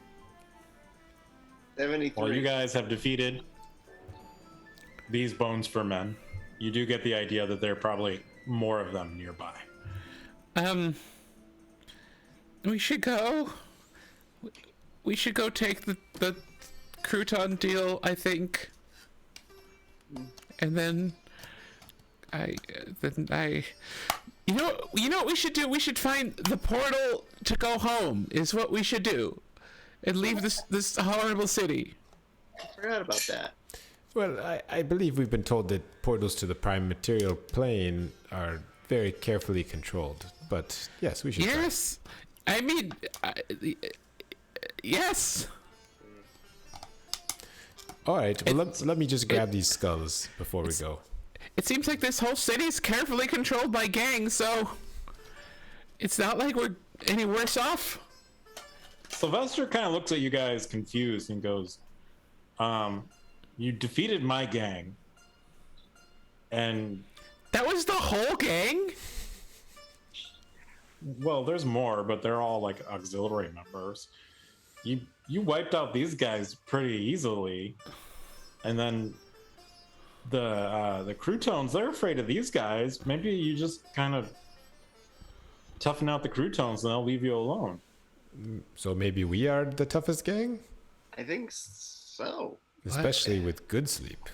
73. while you guys have defeated these bones for men, you do get the idea that there are probably more of them nearby. We should go. We should go take the crouton deal, I think. And then you know what we should do? We should find the portal to go home is what we should do. And leave this horrible city. I forgot about that. Well, I believe we've been told that portals to the prime material plane are very carefully controlled. But yes, we should. Yes. I mean, yes. All right. Well, let me just grab these skulls before we go. It seems like this whole city's carefully controlled by gangs, so it's not like we're any worse off. Sylvester kind of looks at you guys confused and goes, you defeated my gang. And That was the whole gang? well, there's more, but they're all like auxiliary members. You wiped out these guys pretty easily, and then the Croutones, they're afraid of these guys. Maybe you just kind of toughen out the Croutones, and they'll leave you alone. So maybe we are the toughest gang, I think so. especially with good sleep.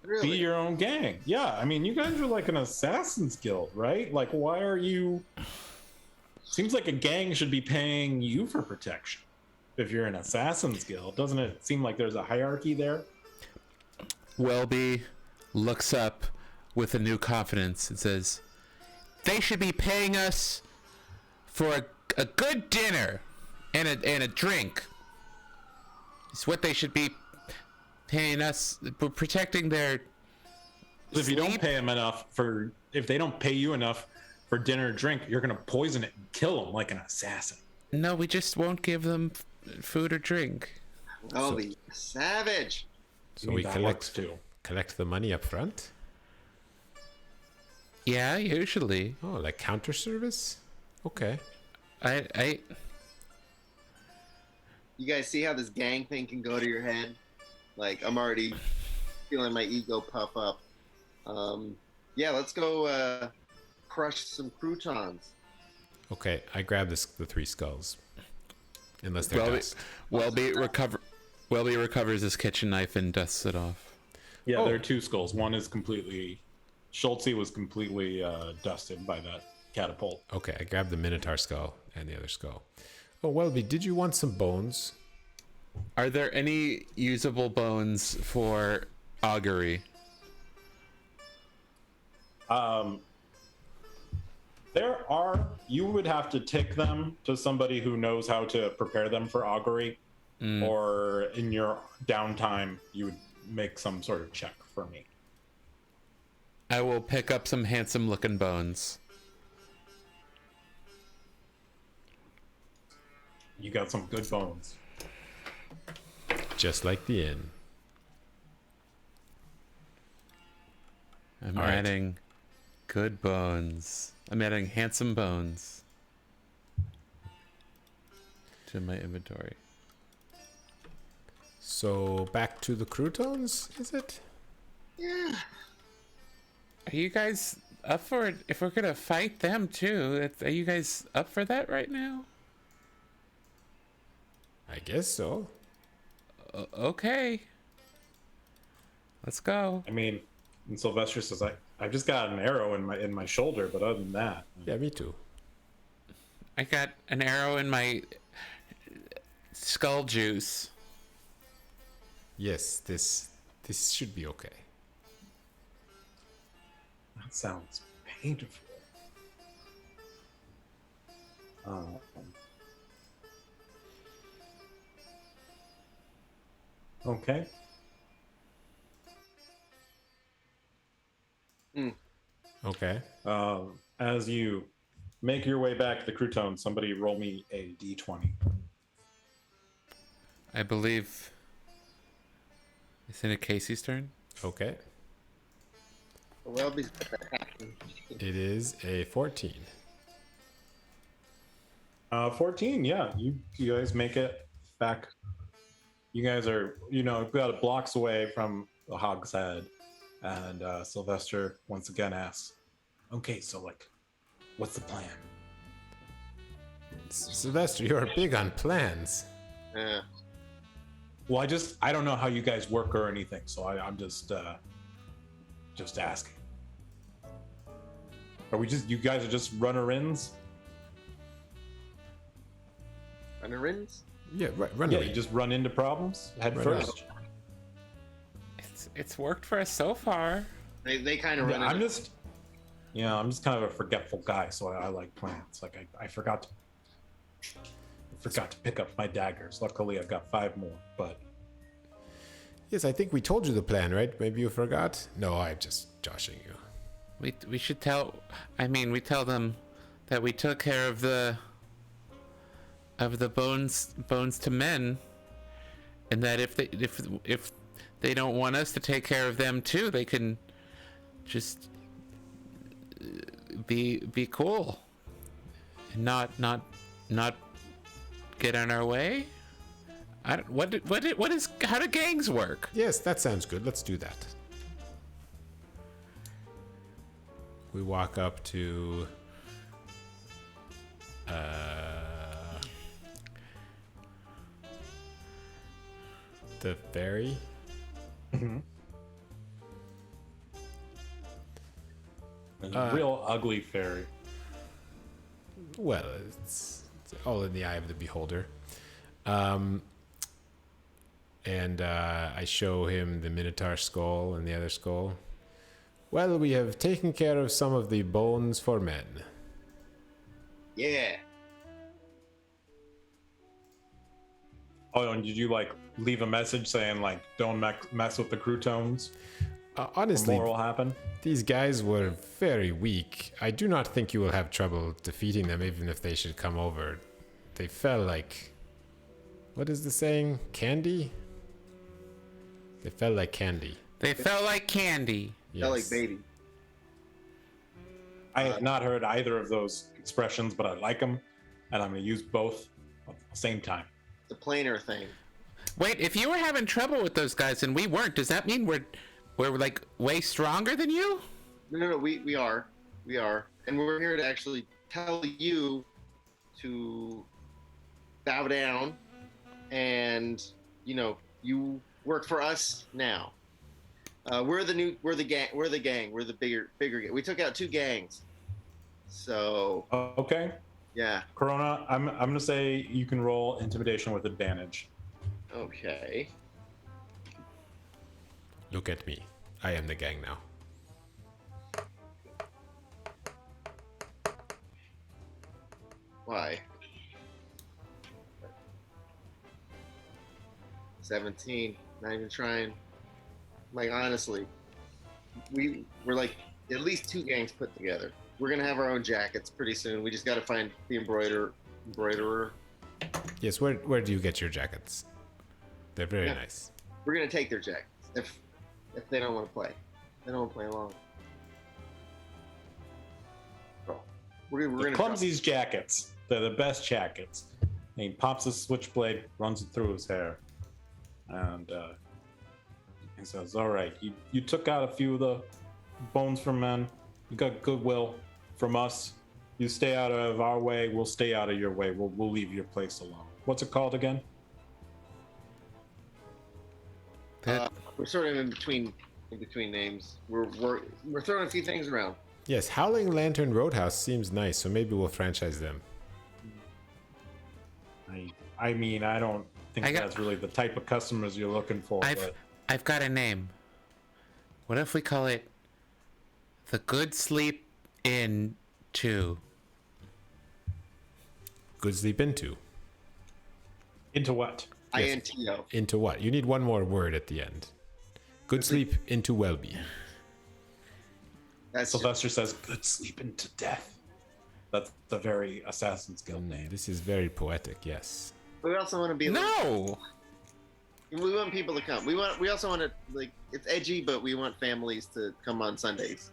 Really? Be your own gang. Yeah, I mean, you guys are like an assassin's guild, right? Like, why are you? Seems like a gang should be paying you for protection. If you're an assassin's guild, doesn't it seem like there's a hierarchy there? Wellby looks up with a new confidence and says, "They should be paying us for a good dinner and a drink. It's what they should be paying us. We're protecting their If you don't sleep." pay them enough for, if they don't pay you enough for dinner or drink, you're gonna poison it and kill them like an assassin. No, we just won't give them food or drink. Oh, the savage. So we That works collect the money up front. Yeah, usually. Oh, like counter service? Okay. I You guys see how this gang thing can go to your head? Like, I'm already feeling my ego puff up. Yeah, let's go crush some croutons. Okay, I grab the 3 skulls. Unless they're dust. Wellby recovers his kitchen knife and dusts it off. Yeah, Oh. there are 2 skulls. One is completely, Schultze was completely dusted by that catapult. Okay, I grab the Minotaur skull and the other skull. Oh, Wellby, did you want some bones? Are there any usable bones for augury? There are, you would have to take them to somebody who knows how to prepare them for augury, or in your downtime, you would make some sort of check for me. I will pick up some handsome looking bones. You got some good bones. Just like the inn. I'm All right. adding good bones. I'm adding handsome bones to my inventory. So back to the croutons, is it? Yeah. Are you guys up for it? If we're gonna fight them too, are you guys up for that right now? I guess so. Okay. Let's go. I mean, and Sylvester says, I've just got an arrow in my shoulder, but other than that, Yeah, me too. I got an arrow in my skull juice. Yes, this should be okay. that sounds painful. Okay. Okay. As you make your way back to the crouton, somebody roll me a d20. I believe. Isn't it Casey's turn? Okay. Wellby's got that hacking. It is a 14. 14, yeah. You guys make it back. You guys are, about blocks away from the Hog's Head. And Sylvester once again asks, okay, so what's the plan? Sylvester, you're big on plans. Yeah. Well, I don't know how you guys work or anything, so I'm just asking. Are you guys are just runner-ins? Runner-ins? Yeah, run Yeah, away. you just run into problems head Right first. It's worked for us so far. They kind of Yeah, run I'm into- just kind of a forgetful guy, so I like plans. Like I forgot to pick up my daggers. Luckily, I've got 5 more. But Yes, I think we told you the plan, right? Maybe you forgot? No, I'm just joshing you. We should tell. I mean, we tell them that we took care of the bones to men, and that if they don't want us to take care of them too, they can just be cool. not get on our way? I don't, what is, how do gangs work? Yes, that sounds good. Let's do that. We walk up to the ferry. A real ugly fairy. Well, it's all in the eye of the beholder. And I show him the Minotaur skull and the other skull. Well, we have taken care of some of the bones for men. Yeah. Oh, and did you like leave a message saying like don't mess with the croutones? Honestly, More will happen. these guys were very weak. I do not think you will have trouble defeating them, even if they should come over. They fell like... What is the saying? Candy? They fell like candy. They fell like candy. Felt like baby. I have not heard either of those expressions, but I like them, and I'm going to use both at the same time. The planar thing. Wait, if you were having trouble with those guys and we weren't, does that mean we're like way stronger than you? No, we are, and we're here to actually tell you to bow down, and you work for us now. We're the gang. We're the gang. We're the bigger gang. We took out 2 gangs. So Okay, yeah. Corona, I'm going to say you can roll intimidation with advantage. Okay. Look at me. I am the gang now. Why? 17. Not even trying. Like honestly, we're like at least 2 gangs put together. We're gonna have our own jackets pretty soon. We just got to find the embroiderer. Yes, where do you get your jackets? They're very nice. We're gonna take their jackets if they don't want to play. They don't want to play along. We're The gonna Clumsy's jackets. They're the best jackets. And he pops his switchblade, runs it through his hair, and he says, "All right, you took out a few of the bones from men. You got goodwill from us. You stay out of our way. We'll stay out of your way. We'll leave your place alone. What's it called again?" We're sort of in between names. We're throwing a few things around. Yes, Howling Lantern Roadhouse seems nice, so maybe we'll franchise them. I mean, I don't think that's really the type of customers you're looking for. But I've got a name. What if we call it the Good Sleep Inn 2? Good sleep into. into what? INTO. Into what? You need one more word at the end. Good sleep into Wellby. That's Sylvester says, "Good sleep into death." That's the very Assassin's Guild name. This is very poetic, yes. we also want to be No! we want people to come. We also want to, like, it's edgy, but we want families to come on Sundays.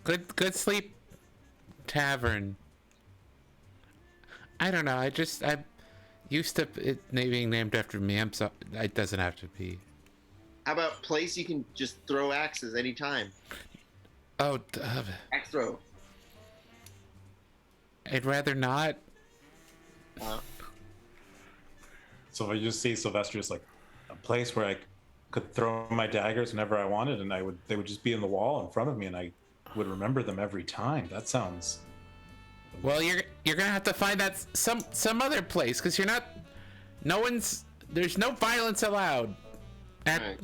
Good Sleep Tavern. I don't know. I used to it being named after me. I'm so it doesn't have to be. How about place you can just throw axes anytime? Oh, Axe throw. I'd rather not. So I just see Sylvester's like a place where I could throw my daggers whenever I wanted, and they would just be in the wall in front of me, and I would remember them every time. That sounds. Well, you're gonna have to find that some other place, because you're not. There's no violence allowed. Right.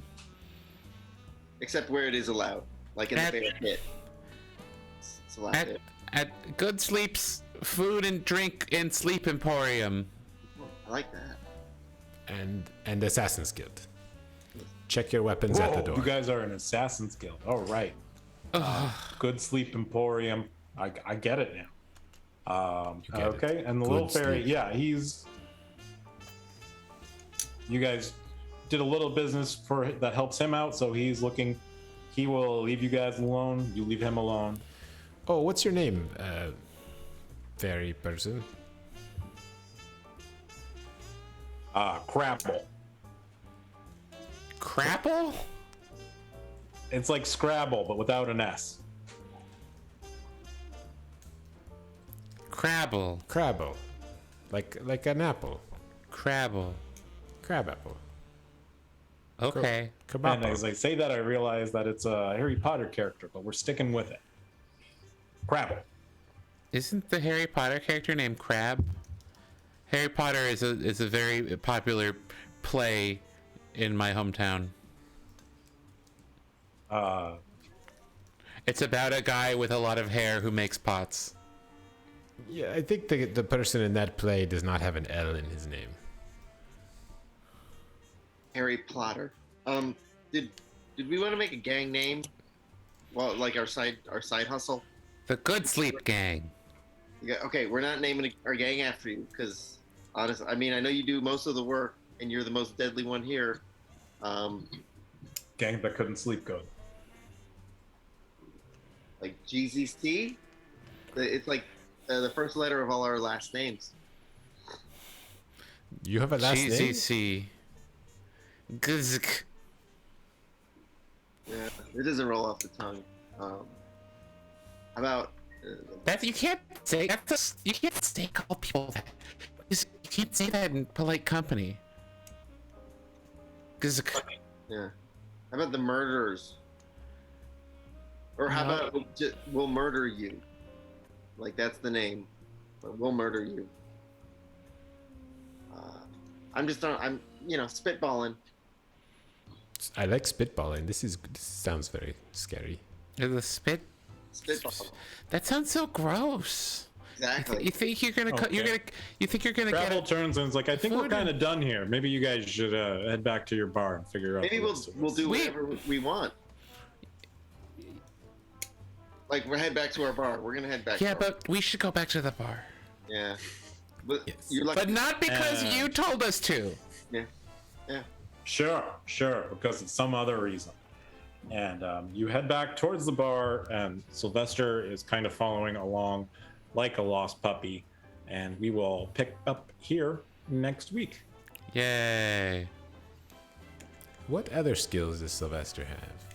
Except where it is allowed, like in the bear pit. It's allowed there. At Good Sleep's Food and Drink and Sleep Emporium. I like that. And Assassin's Guild. Check your weapons at the door. You guys are an Assassin's Guild. All right. Good Sleep Emporium. I get it now. Okay, and the Good little fairy, sleep. yeah, you guys did a little business that helps him out, so he will leave you guys alone. You leave him alone. Oh, what's your name, fairy person? Crapple. Crapple? It's like Scrabble, but without an S. Crabble. Crabble. Like an apple. Crabble. Crab apple. Okay. And Crabapple. as I say that, I realize that it's a Harry Potter character, but we're sticking with it. Crabble. Isn't the Harry Potter character named Crab? Harry Potter is a very popular play in my hometown. It's about a guy with a lot of hair who makes pots. Yeah, I think the person in that play does not have an L in his name. Harry Potter. Did we want to make a gang name? Well, like our side hustle. The Good Sleep Gang. Yeah, okay, we're not naming our gang after you because, honestly, I mean, I know you do most of the work and you're the most deadly one here. Gang that couldn't sleep good. Like GZC, it's like the first letter of all our last names. You have a last name? GZC. Gzk. Yeah, it doesn't roll off the tongue. How about? That you can't say. You can't say call people that. You can't say that in polite company. Gzk. Yeah. How about the murderers? Or how about we'll murder you? Like that's the name. But we'll murder you. I'm spitballing. I like spitballing. This sounds very scary. The spit. Spitball. That sounds so gross. Exactly. You think you're gonna cut? Okay. You think you're gonna Crabble get? turns and is like, I think we're food kind of done here. Maybe you guys should head back to your bar and figure out. Maybe the we'll rest of we'll this. do whatever we want. Like we'll head back to our bar. We're gonna head back. Yeah, to our but we should go back to the bar. yeah. But Yes. you're lucky. But not because you told us to. Yeah. Yeah. Sure, because it's some other reason. And you head back towards the bar, and Sylvester is kind of following along like a lost puppy. And we will pick up here next week. Yay! What other skills does Sylvester have?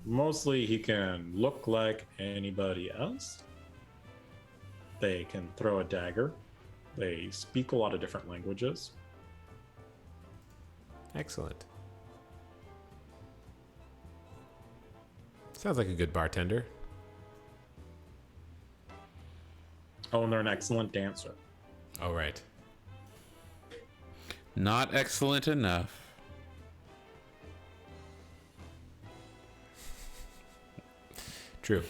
Mostly he can look like anybody else. They can throw a dagger. They speak a lot of different languages. Excellent. Sounds like a good bartender. Oh, and they're an excellent dancer. All right. Not excellent enough. True.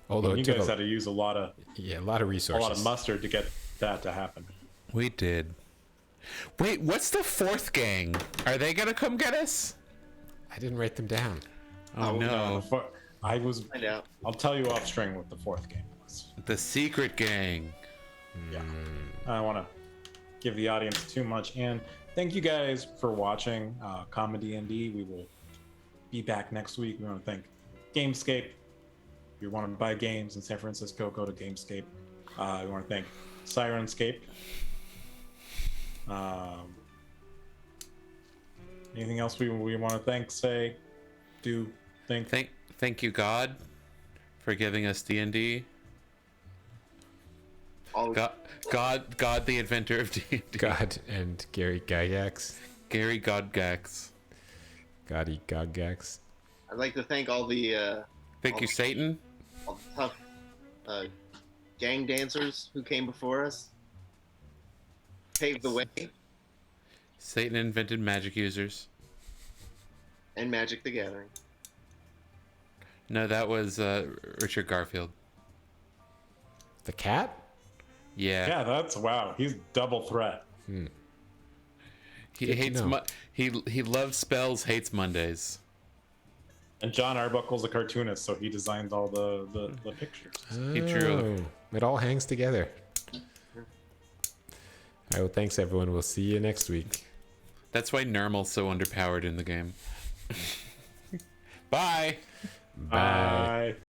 Although You it took guys had to use a lot of a lot of resources. mustard to get that to happen. We did. Wait, what's the fourth gang? Are they gonna come get us? I didn't write them down. Oh no, Find out. I'll tell you off string what the fourth game was. the secret gang. Yeah. I don't want to give the audience too much. And thank you guys for watching Comedy&D. We will be back next week. We want to thank Gamescape. If you want to buy games in San Francisco, go to Gamescape. We want to thank Sirenscape. Anything else we want to thank, say, do, think? Thank you, God, for giving us D&D. God, the inventor of D&D. God and Gary Gygax. Gary Godgax. Gotti Goggax. I'd like to thank all the Thank you, Satan. all the tough gang dancers who came before us, paved the way, Satan invented magic users. and Magic the Gathering. No, that was Richard Garfield. The cat? Yeah. Yeah, that's wow. He's double threat. He Good to hates know. he loves spells, hates Mondays. And John Arbuckle's a cartoonist, so he designs all the pictures. He drew. Oh, it all hangs together. All right, well, thanks, everyone. We'll see you next week. That's why Nermal's so underpowered in the game. Bye. Bye. Bye.